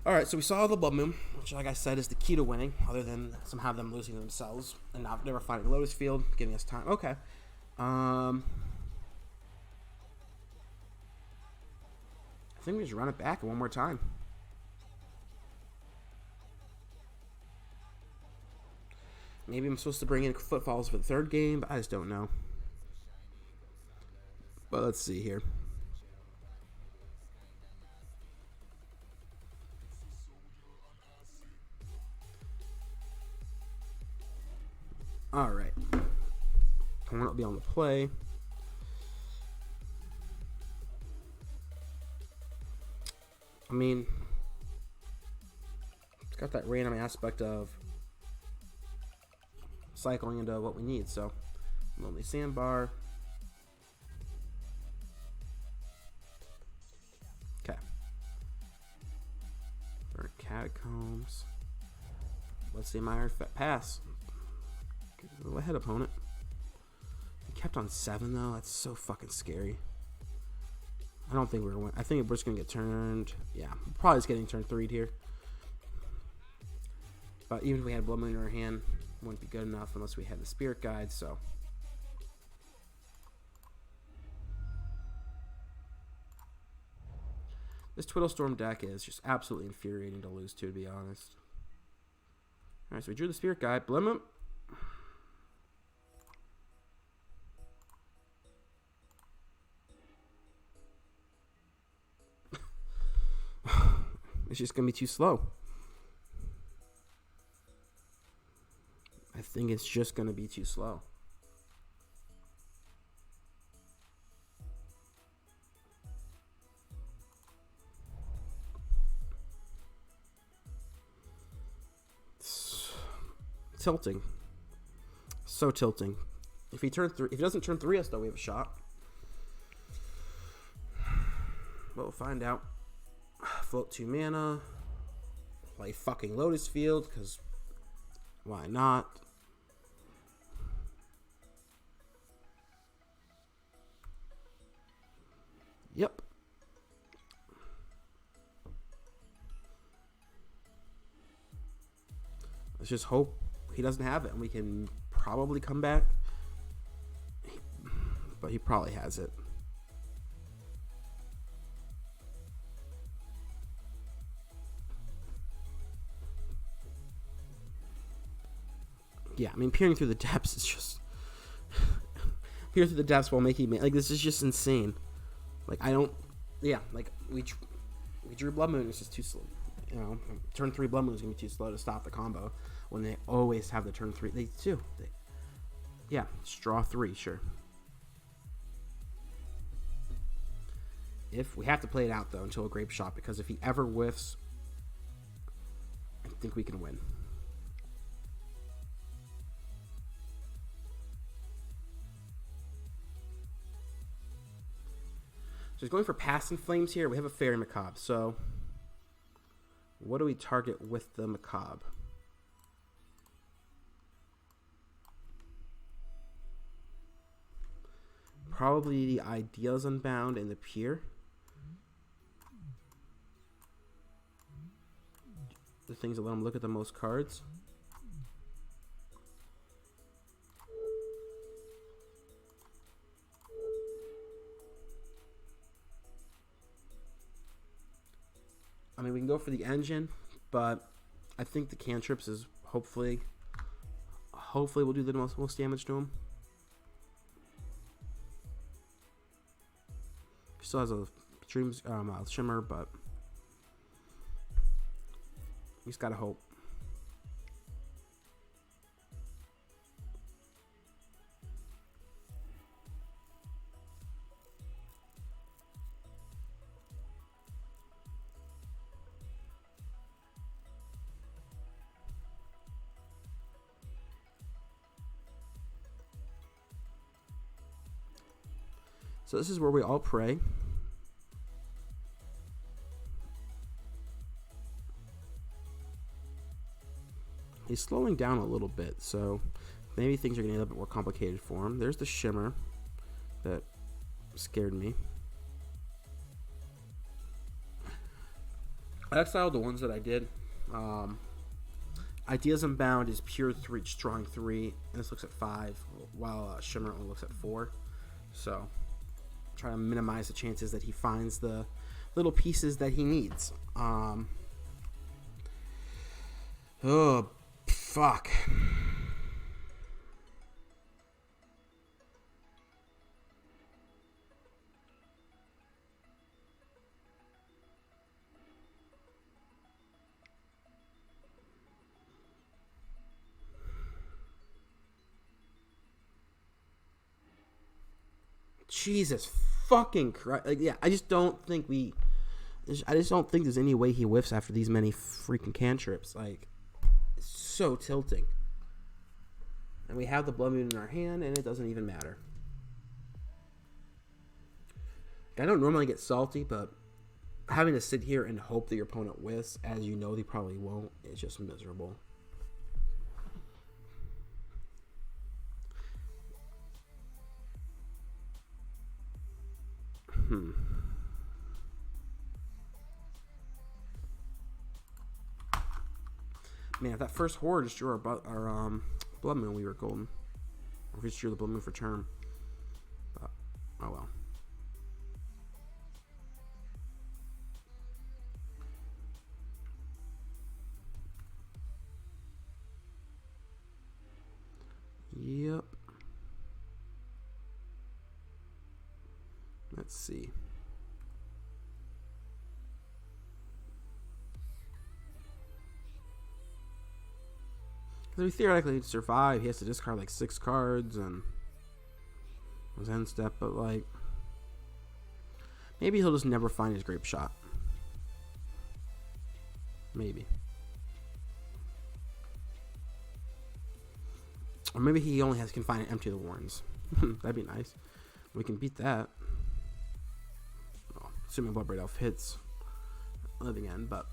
All right. So we saw the Blood Moon, which, like I said, is the key to winning, other than somehow them losing themselves and never finding Lotus Field, giving us time. Okay. I think we just run it back one more time. Maybe I'm supposed to bring in footfalls for the third game, but I just don't know. But let's see here. All right. Opponent will be on the play. I mean, it's got that random aspect of cycling into what we need. So, Lonely Sandbar. Okay. Burnt Catacombs. Let's see my pass. Go ahead, opponent. He kept on 7 though. That's so fucking scary. I don't think we're going to win. I think we're just going to get turned. Yeah, probably just getting turned 3'd here. But even if we had Blood Moon in our hand, it wouldn't be good enough unless we had the Spirit Guide, so. This Twiddlestorm deck is just absolutely infuriating to lose to be honest. Alright, so we drew the Spirit Guide. Blood Moon. It's just going to be too slow. I think it's just going to be too slow. It's tilting. So tilting. If he doesn't turn 3 us though, we have a shot. But we'll find out. Float 2 mana. Play fucking Lotus Field, because why not? Yep. Let's just hope he doesn't have it and we can probably come back. But he probably has it. Yeah, I mean, peering through the depths is just... peer through the depths while making... Like, this is just insane. Like, I don't... Yeah, like, we drew Blood Moon. It's just too slow. You know, turn 3 Blood Moon is going to be too slow to stop the combo when they always have the turn 3. They do. Yeah, just draw 3, sure. If we have to play it out, though, until a Grape Shot, because if he ever whiffs, I think we can win. So he's going for Passing Flames here. We have a Fairy Macabre. So what do we target with the Macabre? Probably the Ideas Unbound and the Pier. the things that let him look at the most cards. I mean, we can go for the engine, but I think the cantrips is hopefully we'll do the most damage to him. Still has a dreams shimmer, but we just gotta hope. So this is where we all pray. He's slowing down a little bit, so maybe things are getting a little bit more complicated for him. There's the shimmer that scared me. I exiled the ones that I did. Ideas Unbound is pure three, strong 3, and this looks at 5, while Shimmer only looks at 4. So try to minimize the chances that he finds the little pieces that he needs. Oh, fuck. Jesus fucking Christ. Like, yeah, I just don't think there's any way he whiffs after these many freaking cantrips. Like, it's so tilting. And we have the Blood Moon in our hand, and it doesn't even matter. I don't normally get salty, but having to sit here and hope that your opponent whiffs, as you know they probably won't, is just miserable. Man, if that first horde just drew our Blood Moon, we were golden. Or if we just drew the Blood Moon for turn. But, oh well. Yep. Let's see. Because theoretically to survive, he has to discard like 6 cards and his end step, but like maybe he'll just never find his grape shot. Maybe. Or maybe he only can find and empty the warrens. That'd be nice. We can beat that. Oh, assuming Bloodbraid Elf hits Living End, but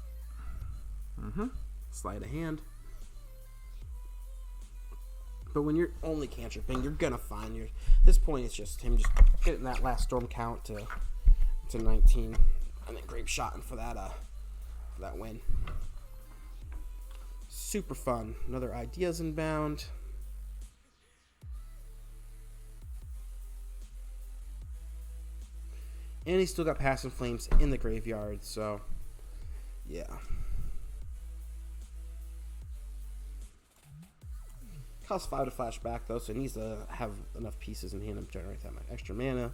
sleight of hand. But when you're only cantripping, you're gonna find at this point it's just him just getting that last storm count to 19 and then grape shotting for that win. Super fun. Another Ideas Unbound. And he's still got Passing Flames in the graveyard, so yeah. Costs 5 to flash back though, so he needs to have enough pieces in hand to generate that much extra mana.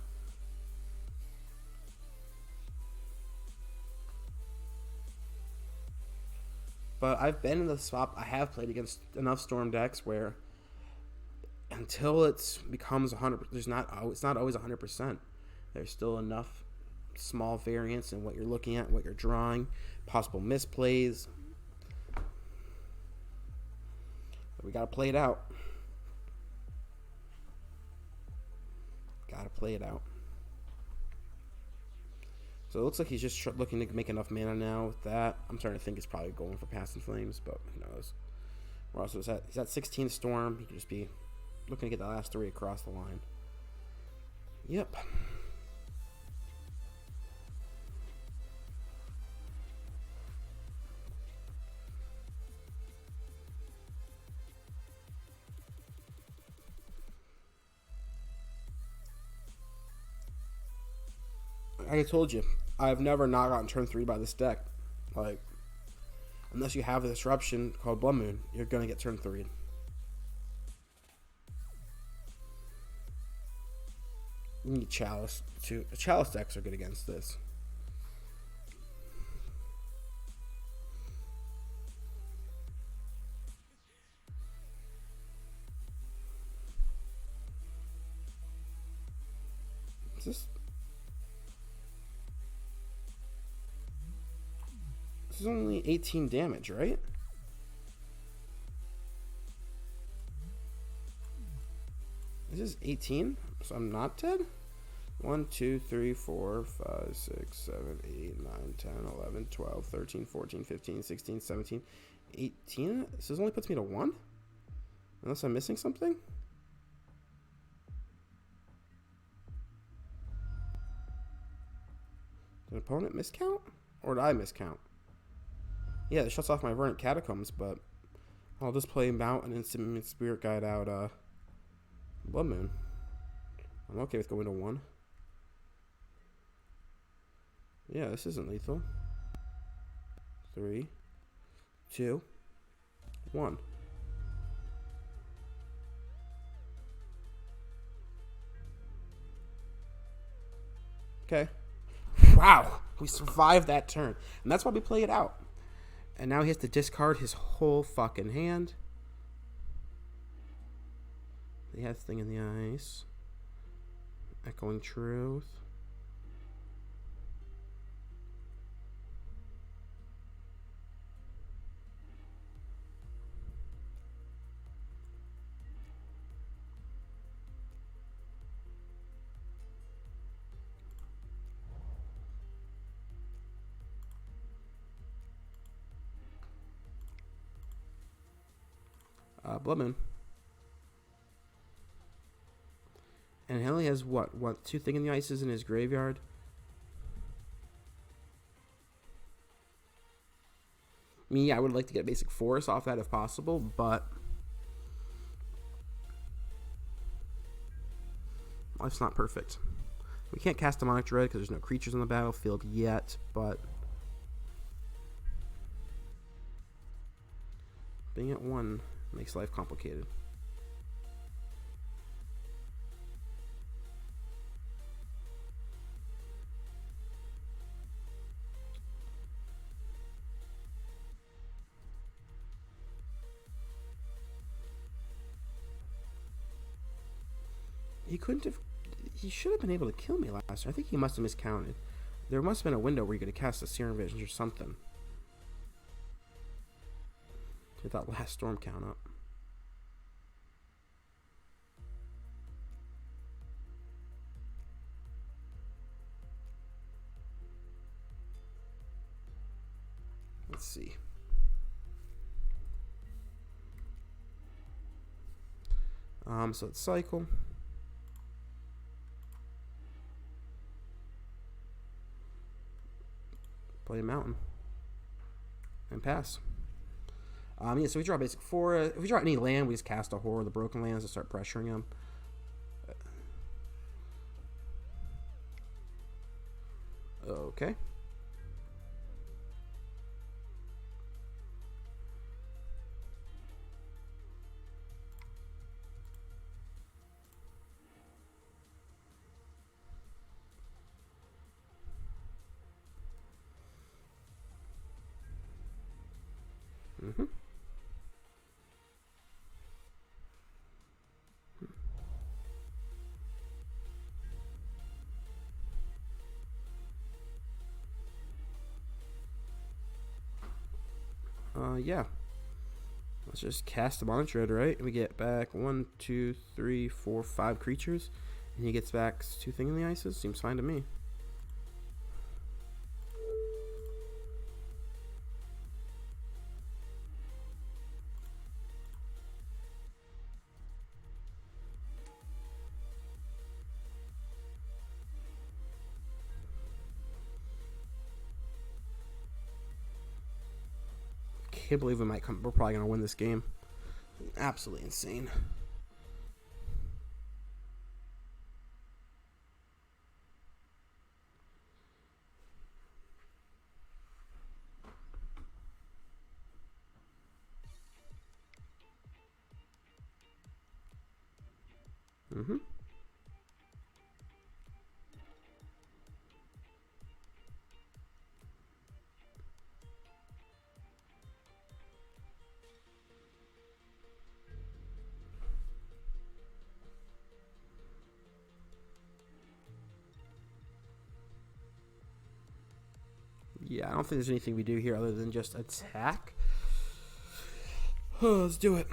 But I've been in the spot. I have played against enough Storm decks where until it becomes 100, it's not always 100%. There's still enough small variance in what you're looking at, what you're drawing, possible misplays. But we gotta play it out. Gotta play it out. So it looks like he's just looking to make enough mana now with that. I'm starting to think he's probably going for Passing Flames, but who knows. We're also he's at 16 Storm. He could just be looking to get the last 3 across the line. Yep. I told you, I've never not gotten turn 3 by this deck. Like, unless you have a disruption called Blood Moon, you're going to get turn 3. You need Chalice, too. Chalice decks are good against this. This is only 18 damage, right? This is 18, so I'm not dead? 1, 2, 3, 4, 5, 6, 7, 8, 9, 10, 11, 12, 13, 14, 15, 16, 17, 18? This only puts me to 1? Unless I'm missing something? Did an opponent miscount? Or did I miscount? Yeah, it shuts off my Verdant Catacombs, but I'll just play Mountain and Spirit Guide out Blood Moon. I'm okay with going to 1. Yeah, this isn't lethal. 3, 2, 1. Okay. Wow, we survived that turn. And that's why we play it out. And now he has to discard his whole fucking hand. He has Thing in the Ice. Echoing Truth. Blood Moon. And he only has what? 2 Thing in the Ices in his graveyard? Me, I would like to get basic force off that if possible, but life's not perfect. We can't cast Demonic Dread because there's no creatures on the battlefield yet, but being at 1 makes life complicated. He couldn't have. He should have been able to kill me last time. I think he must have miscounted. There must have been a window where you could have cast a Serum Visions or something. Get that last storm count up. Let's see. So it's cycle. Play a mountain. And pass. Yeah, so we draw basic 4. If we draw any land, we just cast a Horror of the Broken Lands and start pressuring them. Okay. Mm-hmm. Yeah. Let's just cast the Demonic Dread, right? We get back 1, 2, 3, 4, 5 creatures. And he gets back 2 Thing in the Ices. Seems fine to me. Can't believe we might come. We're probably gonna win this game. Absolutely insane. Mm-hmm. Yeah, I don't think there's anything we do here other than just attack. Oh, let's do it.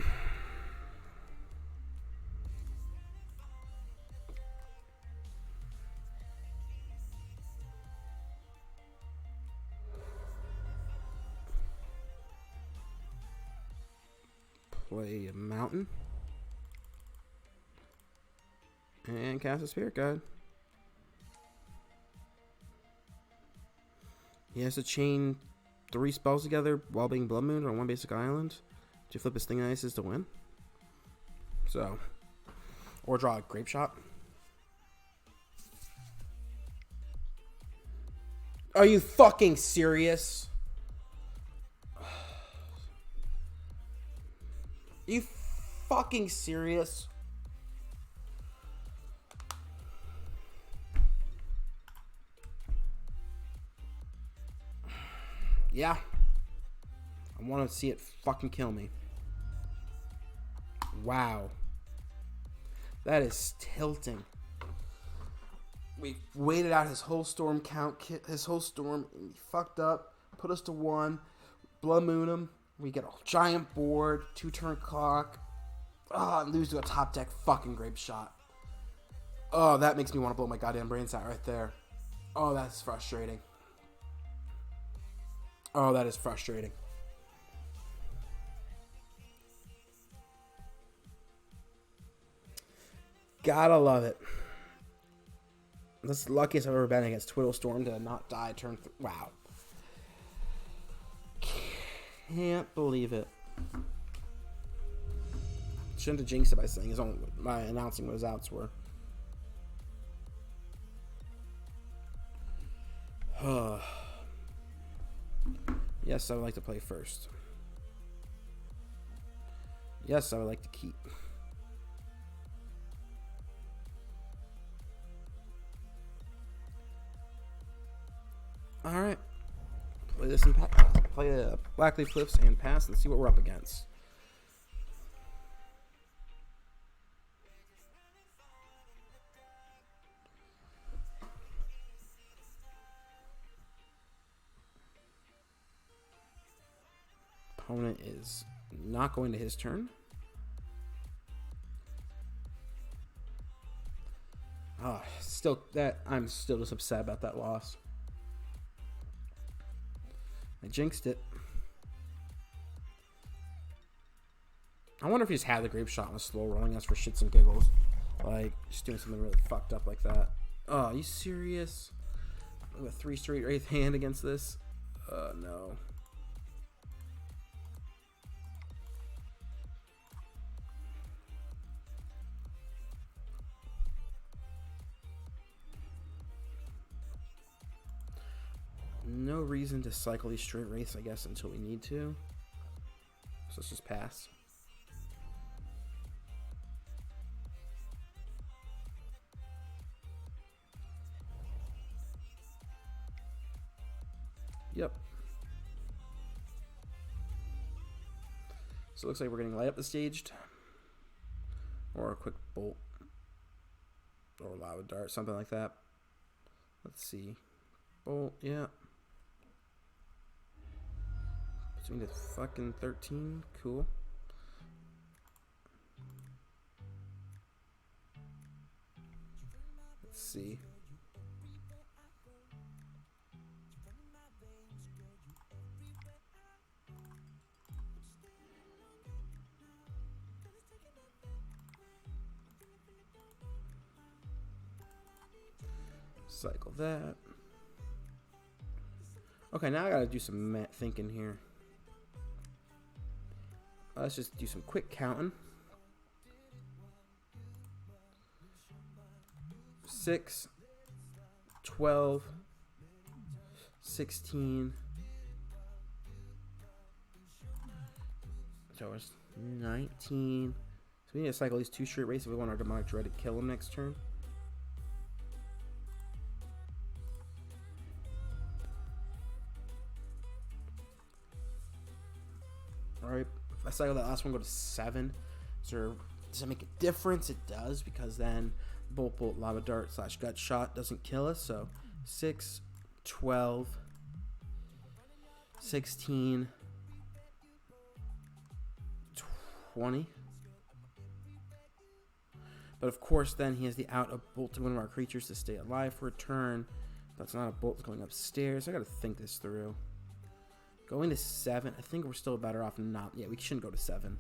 Play a mountain. And cast a spirit guide. He has to chain 3 spells together while being Blood Moon on one basic island to flip his Thing of Ices to win. So, or draw a Grape Shot. Are you fucking serious? Are you fucking serious? Yeah. I want to see it fucking kill me. Wow. That is tilting. We waited out his whole storm count, his whole storm, and he fucked up, put us to 1, Blood Moon him. We get a giant board, 2-turn clock. And lose to a top deck fucking Grape Shot. Oh, that makes me want to blow my goddamn brains out right there. Oh, that's frustrating. Oh, that is frustrating. Gotta love it. That's the luckiest I've ever been against Twiddle Storm to not die turn 3. Wow. Can't believe it. Shouldn't have jinxed it by saying his own, by announcing what his outs were. Yes, I would like to play first. Yes, I would like to keep. All right. Play this and play the Blackleaf Cliffs and pass and see what we're up against. Opponent is not going to his turn. I'm still just upset about that loss. I jinxed it. I wonder if he just had the Grape Shot and was slow rolling us for shits and giggles. Like, just doing something really fucked up like that. Oh, are you serious? With 3 straight Wraith hand against this? No. No reason to cycle these straight Wraiths, I guess, until we need to. So let's just pass. Yep. So it looks like we're getting light up the staged. Or a quick bolt. Or lava dart, something like that. Let's see. Bolt, yeah. Between the fucking 13. Cool. Let's see. Cycle that. Okay, now I gotta do some thinking here. Let's just do some quick counting. 6, 12, 16. So it's 19, So we need to cycle these 2 straight race if we want our Demonic Dread to kill him next turn. Alright, if I cycle that last one, go to 7. Does it make a difference? It does, because then Bolt, Lava Dart / Gut Shot doesn't kill us. So 6, 12, 16, 20. But of course, then he has the out of Bolt to one of our creatures to stay alive for a turn. That's not a Bolt, it's going upstairs. I gotta think this through. Going to 7, I think we're still better off not. Yeah, we shouldn't go to 7.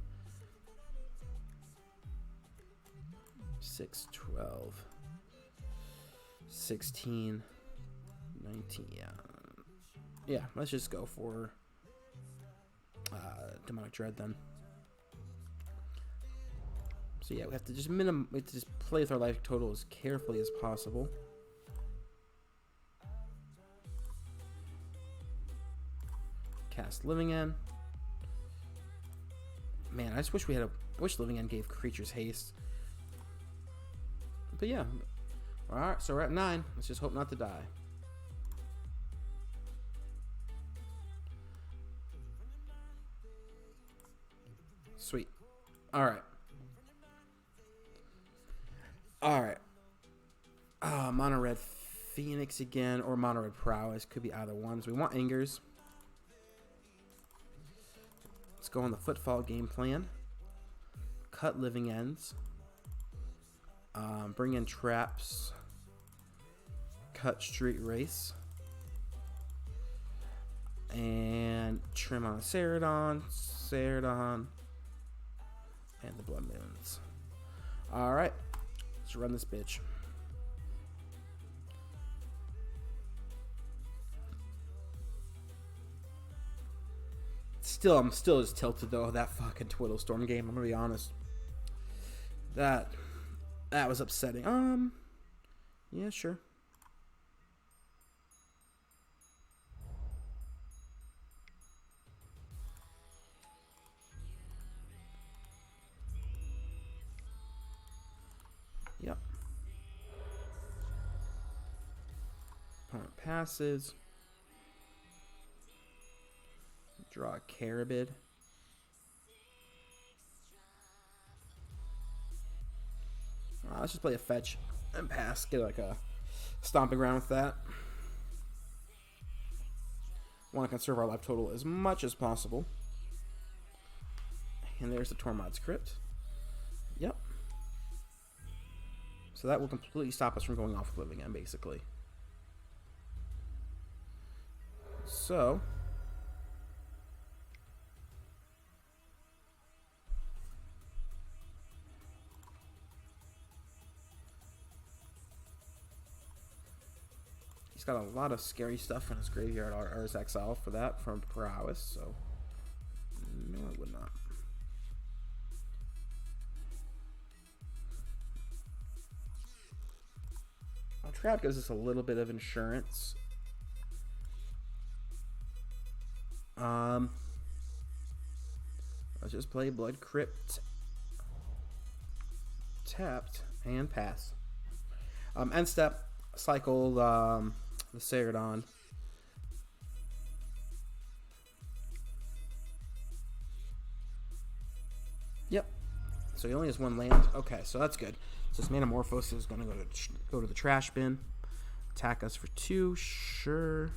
6, 12, 16, 19. Yeah, let's just go for Demonic Dread then. So yeah, we have to just play with our life total as carefully as possible. Cast Living End. Man, I just wish wish Living End gave creatures haste. But yeah, alright, so we're at 9. Let's just hope not to die. Sweet. Alright. Alright. Mono Red Phoenix again, or Mono Red Prowess. Could be either ones. We want Angers. Let's go on the Footfall game plan. Cut Living Ends. Bring in Traps. Cut Street Race. And trim on Ceradon. And the Blood Moons. Alright. Let's run this bitch. I'm still just tilted though, that fucking Twiddle Storm game, I'm gonna be honest. That was upsetting. Yeah, sure. Yep. Opponent passes. Draw a Carabid. Let's just play a fetch and pass. Get like a stomping ground with that. Want to conserve our life total as much as possible. And there's the Tormod's Crypt. Yep. So that will completely stop us from going off with Living End, basically. So he's got a lot of scary stuff in his graveyard or his exile for that from Prowess, so no, I would not. Our trap gives us a little bit of insurance. Let's just play Blood Crypt, tapped, and pass. End step, cycle the Ceradon. Yep. So he only has 1 land. Okay, so that's good. So this Manamorphose is going to go to the trash bin. Attack us for 2. Sure.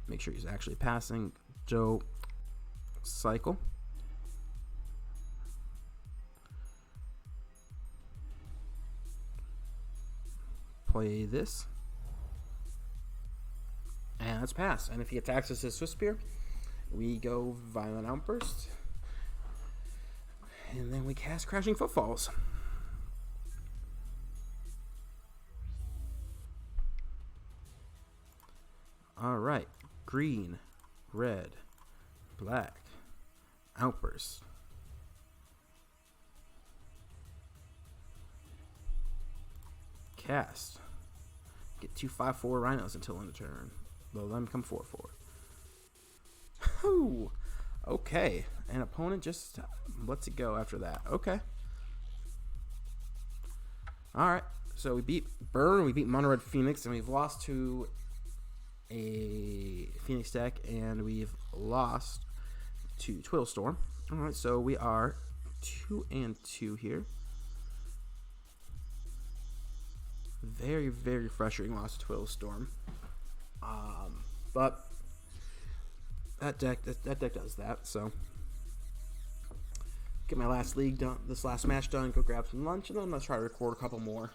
Make sure he's actually passing. Joe, cycle. Play this. And let's pass. And if he attacks us with Swift Spear, we go Violent Outburst. And then we cast Crashing Footfalls. Alright. Green, red, black, Outburst. Cast. Get 2 5/4 Rhinos until end of turn. They'll then become 4/4. Whoo! Okay, and opponent just lets it go after that. Okay. All right. So we beat Burn, we beat Mono Red Phoenix, and we've lost to a Phoenix deck, and we've lost to Twiddle Storm. All right, so we are 2-2 here. Very, very frustrating loss to Twiddle Storm. But that deck does that. So get my last league done, this last match done, go grab some lunch, and then I'm gonna try to record a couple more.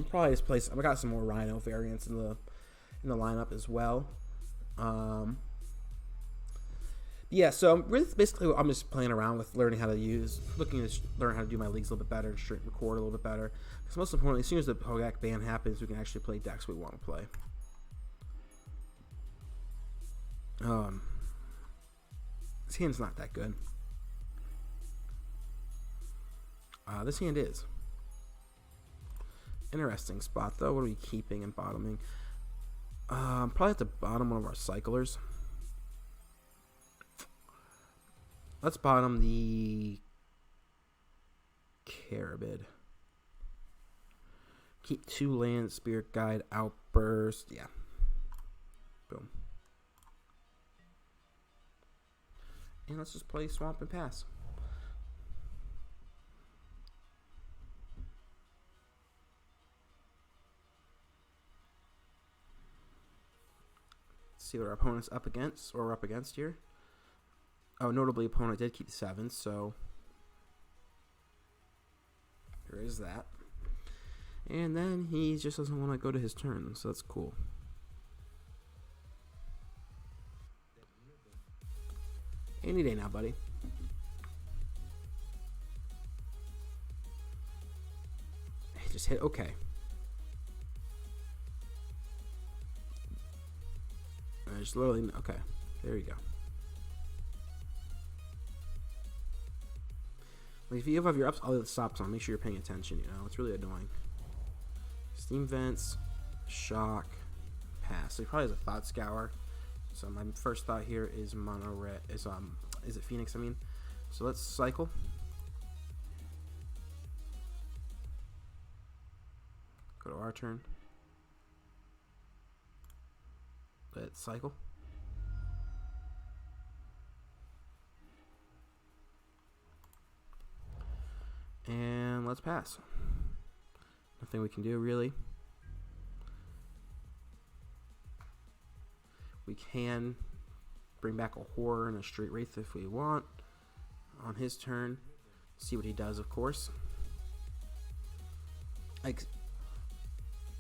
Probably just play. I got some more Rhino variants in the lineup as well. Yeah, so basically I'm just playing around with learning how to learn how to do my leagues a little bit better, and record a little bit better. Because most importantly, as soon as the Hogak ban happens, we can actually play decks we want to play. This hand's not that good. This hand is. Interesting spot, though. What are we keeping and bottoming? Probably at the bottom one of our cyclers. Let's bottom the Carabid. Keep 2 lands, Spirit Guide, Outburst. Yeah. Boom. And let's just play Swamp and Pass. See what our opponent's up against, or we're up against here. Oh, notably, opponent did keep 7, so there is that. And then he just doesn't want to go to his turn, so that's cool. Any day now, buddy. He just hit okay. Just literally, okay. There you go. Like if you have your all the stops on, make sure you're paying attention. You know, it's really annoying. Steam Vents, Shock, Pass. So he probably has a Thought Scour. So my first thought here is Mono Red. Is it Phoenix? I mean, so let's cycle. Go to our turn. Let's cycle. And let's pass. Nothing we can do really. We can bring back a Horror and a Straight Wraith if we want on his turn. See what he does, of course. I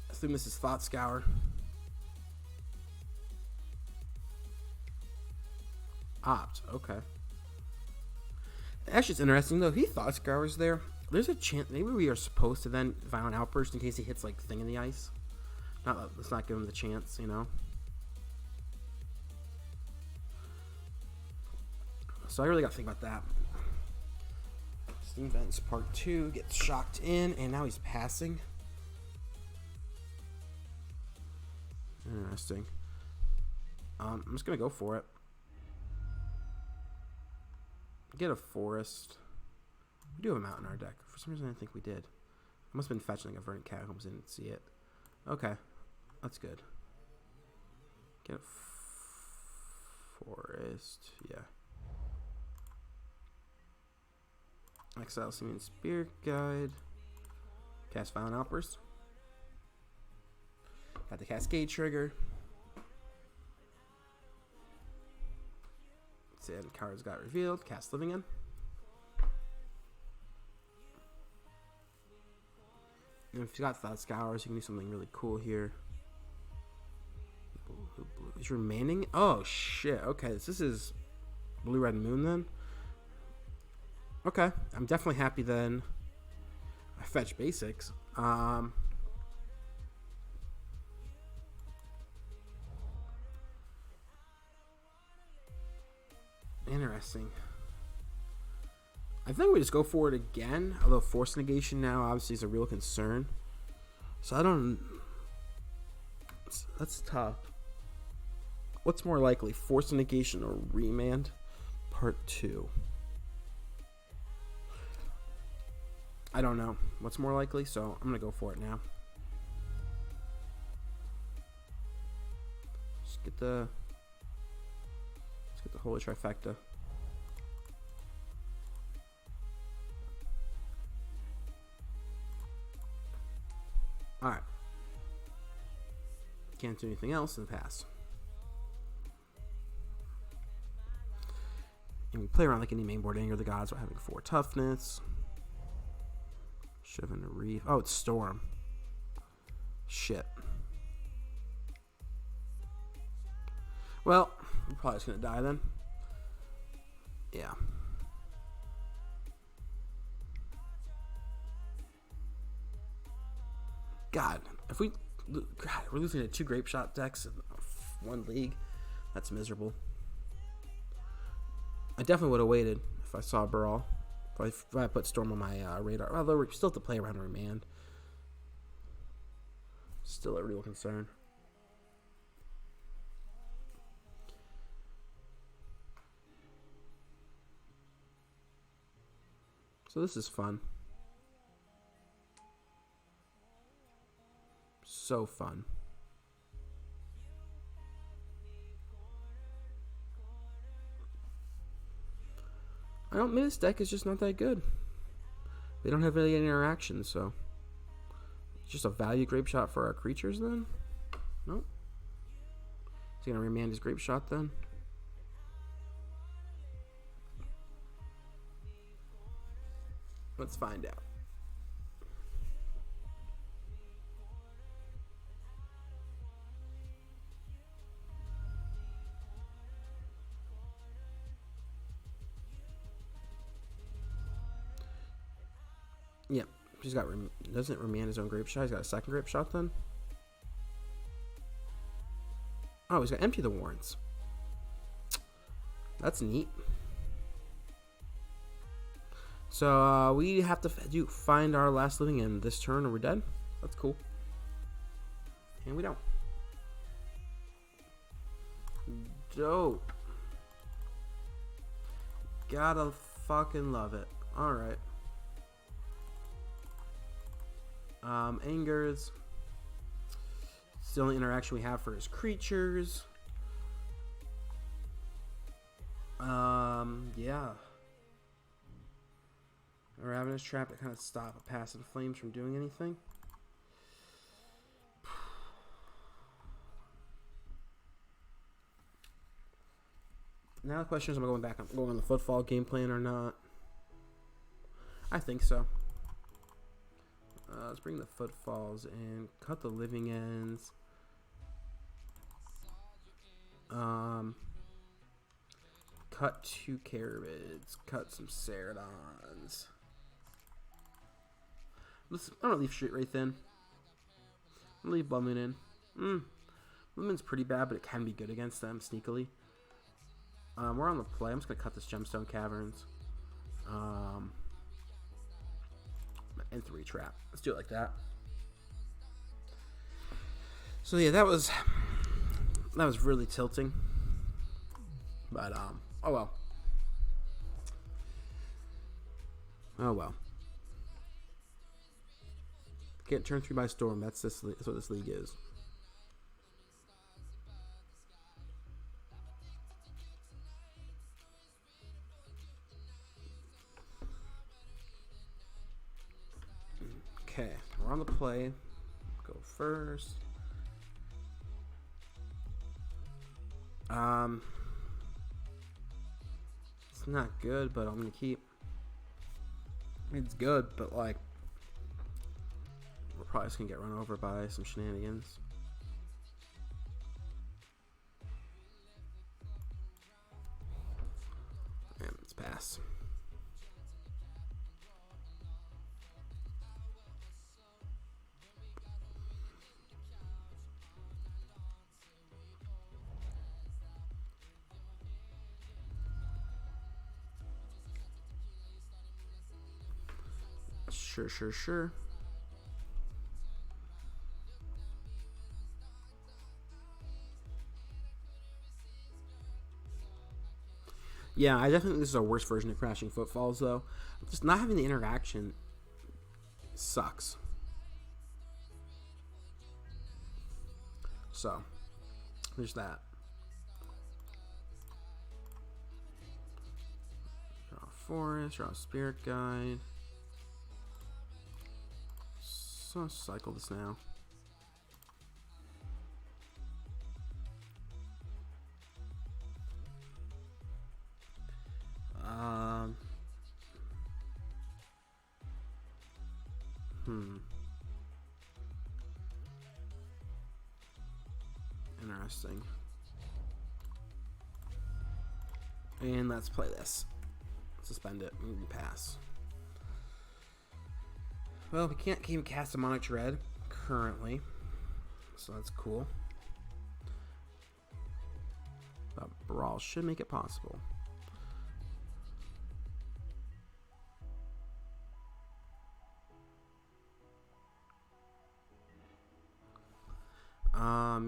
assume this is Thought Scour. Opt, okay. Actually, it's interesting though. He Thought Scour's there. There's a chance maybe we are supposed to then Violent Outburst in case he hits like Thing in the Ice. Let's not give him the chance, you know. So I really got to think about that. Steam Vents Part 2 gets shocked in, and now he's passing. Interesting. I'm just gonna go for it. Get a Forest. We do have a Mountain in our deck. For some reason, I didn't think we did. I must have been fetching like a Verdant Catacombs. Didn't see it. Okay, that's good. Get a Forest. Yeah. Exile Simian Spirit Guide. Cast Violent Outburst. Got the Cascade trigger. And cards got revealed. Cast Living End. And if you got Thought Scours, you can do something really cool here. Blue is remaining. Oh shit. Okay, this is Blue Red Moon then. Okay, I'm definitely happy then. I fetch basics. Interesting. I think we just go for it again, although Force Negation now obviously is a real concern. So I don't... That's tough. What's more likely, Force Negation or Remand? Part 2. I don't know what's more likely, so I'm going to go for it now. Let's get the holy trifecta. Alright. Can't do anything else in the pass. And we play around like any main board. Anger the Gods by having 4 toughness. Shivan a Reef. Oh, it's Storm. Shit. Well, we're probably just gonna die then. Yeah. God, if we're losing to 2 grape shot decks in 1 league. That's miserable. I definitely would have waited if I saw Brawl. If I put Storm on my radar. Although we still have to play around Remand. Still a real concern. So this is fun. So fun. Maybe this deck is just not that good. They don't have really any interaction, so it's just a value grape shot for our creatures then? Nope. Is he gonna remand his grape shot then? Let's find out. Yeah, he's got. Doesn't remand his own grape shot? He's got a second grape shot then. Oh, he's got empty the warrants. That's neat. So we have to find our last living end this turn, or we're dead. That's cool. And we don't. Dope. Gotta fucking love it. All right. Angers. It's the only interaction we have for his creatures. Yeah. A Ravenous Trap to kind of stop a Passive Flames from doing anything. Now the question is, am I going back? I'm going on the footfall game plan or not? I think so. Let's bring the footfalls in. Cut the living ends. Cut 2 Carabids. Cut some Ceradons. I'm gonna leave Street Wraith in. I'm gonna leave Blood Moon in. Blood Moon's pretty bad, but it can be good against them sneakily. We're on the play. I'm just gonna cut this Gemstone Caverns. And 3 trap. Let's do it like that. So yeah, that was really tilting. But oh well. Oh well. Get turn 3 by storm. That's what this league is. Okay, we're on the play. Go first. It's not good, but I'm gonna keep. It's good, but like we're probably just gonna get run over by some shenanigans. And let's pass. Sure. Yeah, I definitely think this is a worse version of Crashing Footfalls, though. Just not having the interaction sucks. So, there's that. Draw a forest, draw a spirit guide. So I'll cycle this now. Interesting. And let's play this. Suspend it and pass. Well, we can't even cast Demonic Dread currently, so that's cool. But Brawl should make it possible.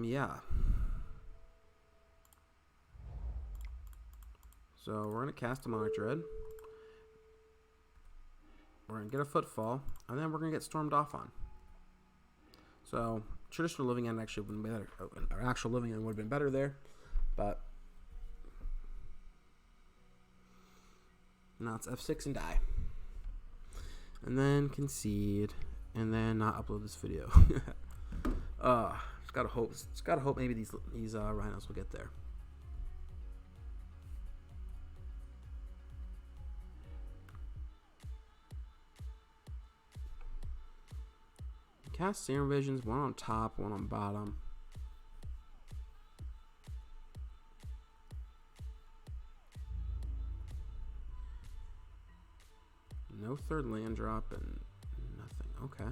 Yeah. So we're gonna cast Demonic Dread. We're gonna get a Footfall, and then we're gonna get Stormed Off on. So traditional living end actually would have been better. Or actual living end would have been better there, but now it's F6 and die, and then concede, and then not upload this video. Just gotta hope maybe these Rhinos will get there. Cast Serum Visions, one on top, one on bottom. No third land drop and nothing. Okay.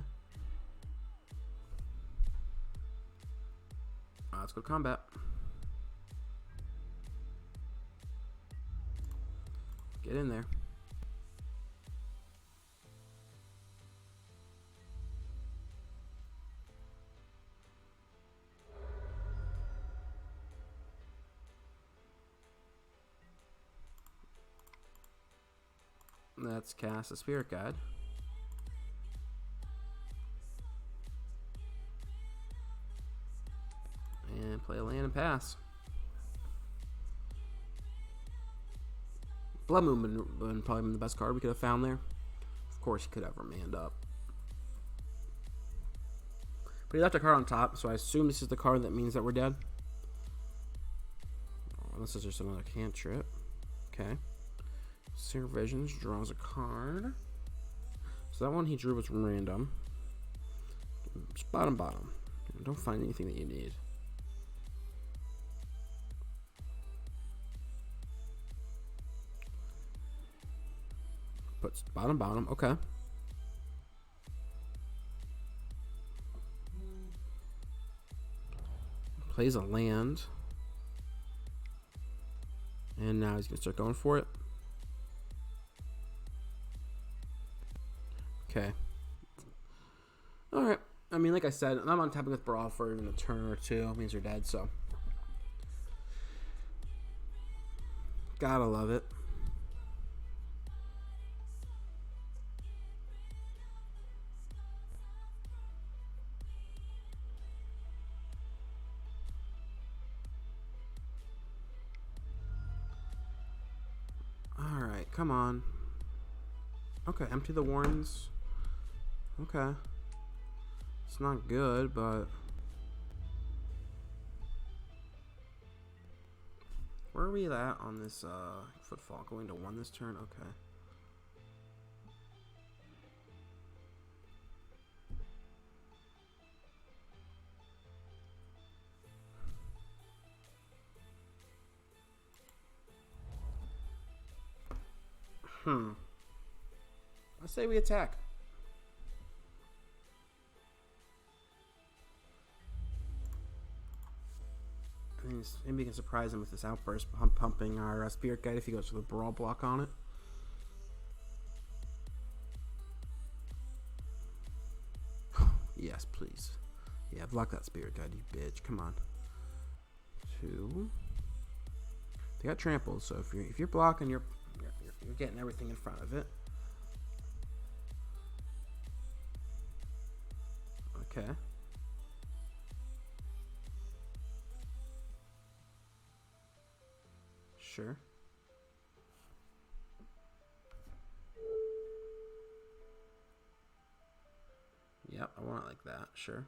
Let's go combat. Get in there. Let's cast a Spirit Guide. And play a land and pass. Blood Moon would probably been the best card we could have found there. Of course, he could have remained up. But he left a card on top, so I assume this is the card that means that we're dead. Unless there's just another cantrip. Okay. Serum Visions draws a card. So that one he drew was random. Just bottom. Don't find anything that you need. Puts bottom. Okay. Plays a land. And now he's going to start going for it. Okay. Alright. I mean, like I said, I'm on tapping with Brawl for even a turn or two. It means you're dead, so. Gotta love it. Alright, come on. Okay, empty the Warrens. Okay. It's not good, but where are we at on this Footfall? Going to 1 this turn? Okay. I say we attack. Maybe we can surprise him with this outburst, pumping our Spirit Guide if he goes with a Brawl block on it. Yes, please. Yeah, block that Spirit Guide, you bitch. Come on. 2. They got trampled, so if you're blocking, you're getting everything in front of it. Okay. Sure. Yep, I want it like that. Sure.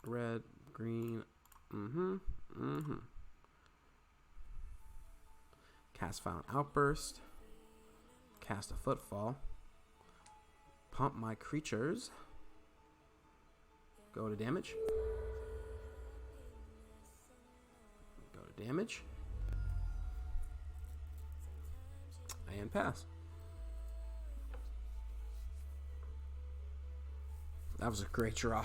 Red, green. Cast Violent Outburst. Cast a Footfall. Pump my creatures. Go to damage. Go to damage. And pass. That was a great draw.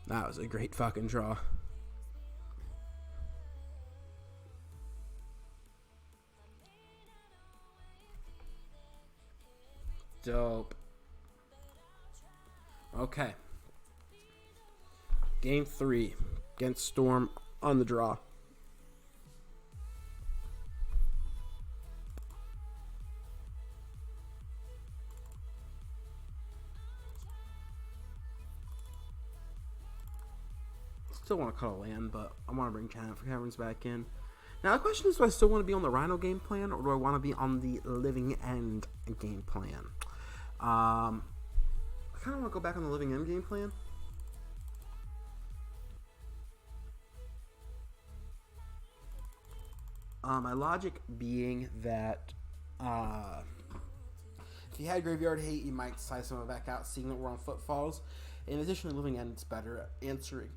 That was a great fucking draw. Dope. Okay. Game 3 against Storm on the draw. Still want to cut a land, but I want to bring Caverns back in. Now the question is, do I still want to be on the Rhino game plan, or do I want to be on the Living End game plan? I kind of want to go back on the Living End game plan. My logic being that if you had Graveyard Hate, you might size some of it back out, seeing that we're on Footfalls. In addition, Living End's better at answering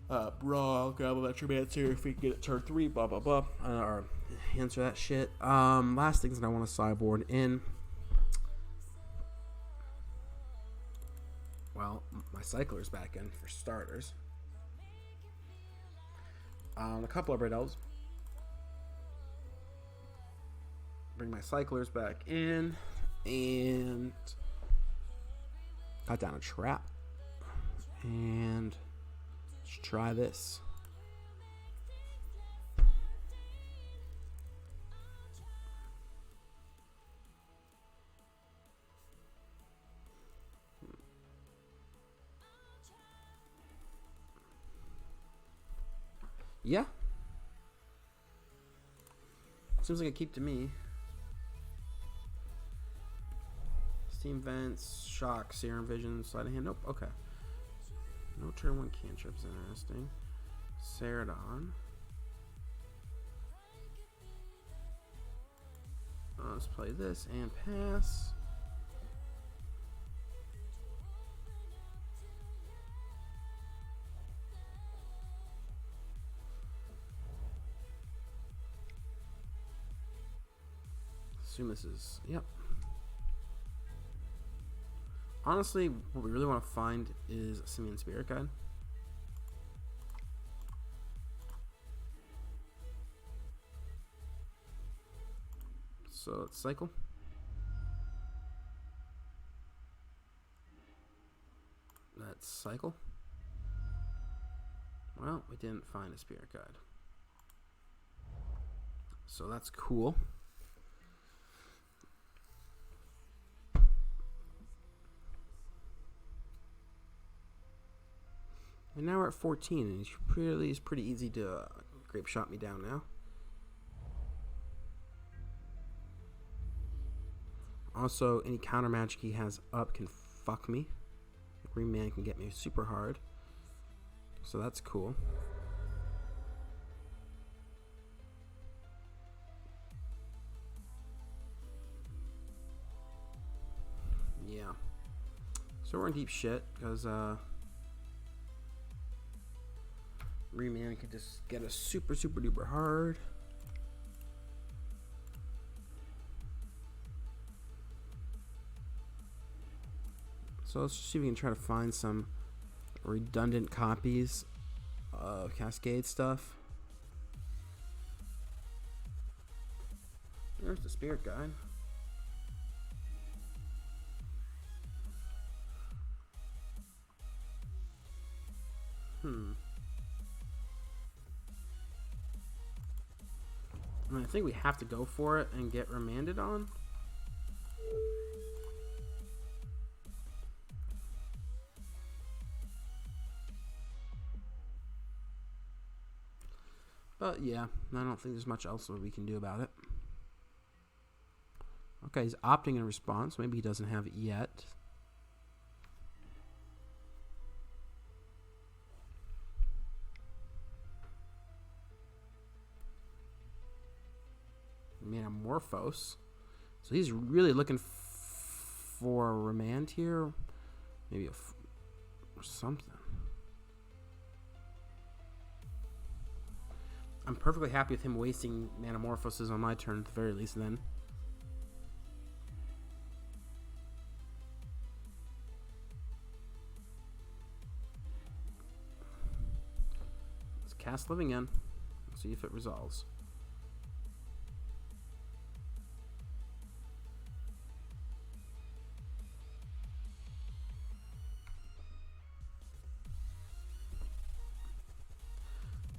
Brawl, Grabometromancer, if we can get it turn 3, blah blah blah, or answer that shit. Last things that I want to sideboard in. Well, my Cycler's back in for starters. A couple of Red Elves. Bring my Cyclers back in, and got down a trap. And let's try this. Yeah. Seems like a keep to me. Steam Vents, Shock, Serum Vision, Sleight of Hand. Nope, okay. No turn 1 cantrips, interesting. Ceradon. Let's play this and pass. Assume this is, yep. Honestly, what we really want to find is a Simian Spirit Guide. So let's cycle. Let's cycle. Well, we didn't find a Spirit Guide. So that's cool. And now we're at 14, and it's pretty easy to grape shot me down now. Also, any counter magic he has up can fuck me. Green Man can get me super hard. So that's cool. Yeah. So we're in deep shit, because Green can just get us super duper hard. So let's see if we can try to find some redundant copies of Cascade stuff. There's the Spirit Guide. And I think we have to go for it and get remanded on. But yeah, I don't think there's much else that we can do about it. Okay, he's opting in response. Maybe he doesn't have it yet. Metamorphose. So he's really looking for a remand here. Maybe or something. I'm perfectly happy with him wasting Metamorphoses on my turn at the very least then. Let's cast Living End. Let's see if it resolves.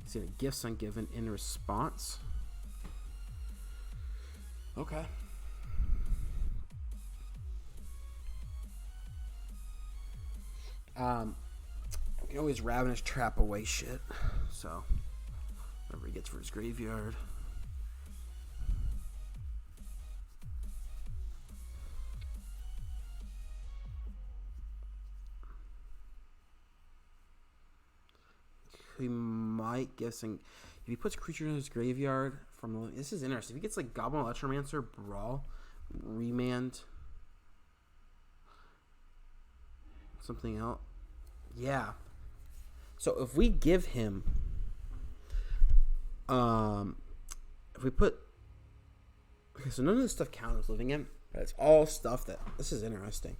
See the gifts ungiven in response. Okay. You can always Ravenous Trap away shit. So, whatever he gets for his graveyard. He might guessing if he puts creature in his graveyard from the, this is interesting. If he gets like Goblin Electromancer, Brawl, Remand, something else. Yeah. So if we give him if we put okay, so none of this stuff counts as Living End, but it's all stuff that this is interesting.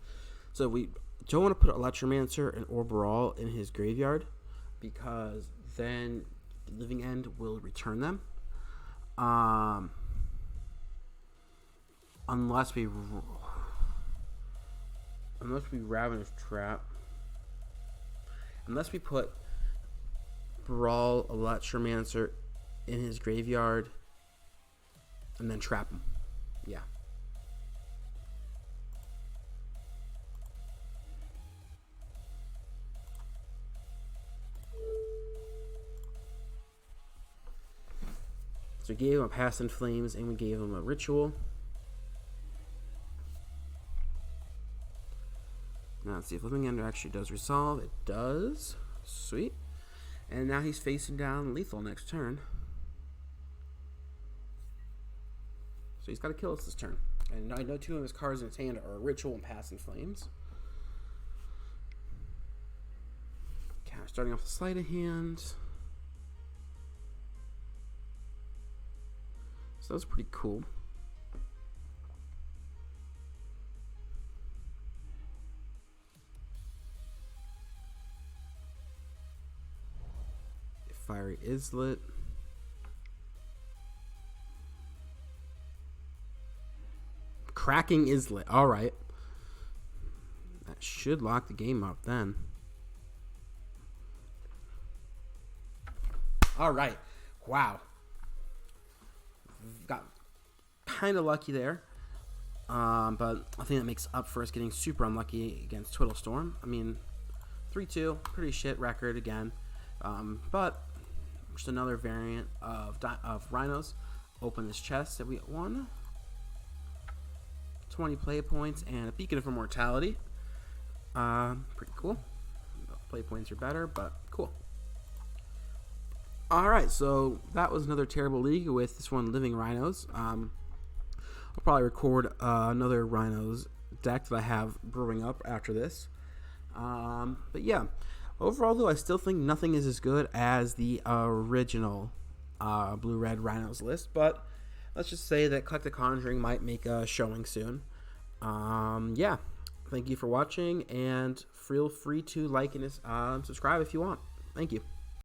So we don't want to put Electromancer and or Brawl in his graveyard, because then Living End will return them. Unless we Ravenous Trap. Unless we put Brawl Electromancer in his graveyard and then trap him. Yeah. So we gave him a Past in Flames and we gave him a Ritual. Now let's see if Living End actually does resolve. It does. Sweet. And now he's facing down lethal next turn. So he's got to kill us this turn. And I know two of his cards in his hand are a Ritual and Past in Flames. Okay, starting off the sleight of hand. So that's pretty cool. Fiery Islet. Cracking Islet. All right. That should lock the game up then. All right. Wow. Got kind of lucky there. But I think that makes up for us getting super unlucky against Twiddle Storm. I mean, 3-2. Pretty shit record again. But just another variant of Rhinos. Open this chest that we won. 20 play points and a Beacon of Immortality. Pretty cool. Play points are better, but cool. Alright, so that was another terrible league with this one Living Rhinos. I'll probably record another Rhinos deck that I have brewing up after this. But yeah. Overall, though, I still think nothing is as good as the original Blue-Red Rhinos list, but let's just say that Collective Conjuring might make a showing soon. Yeah, thank you for watching, and feel free to like and subscribe if you want. Thank you.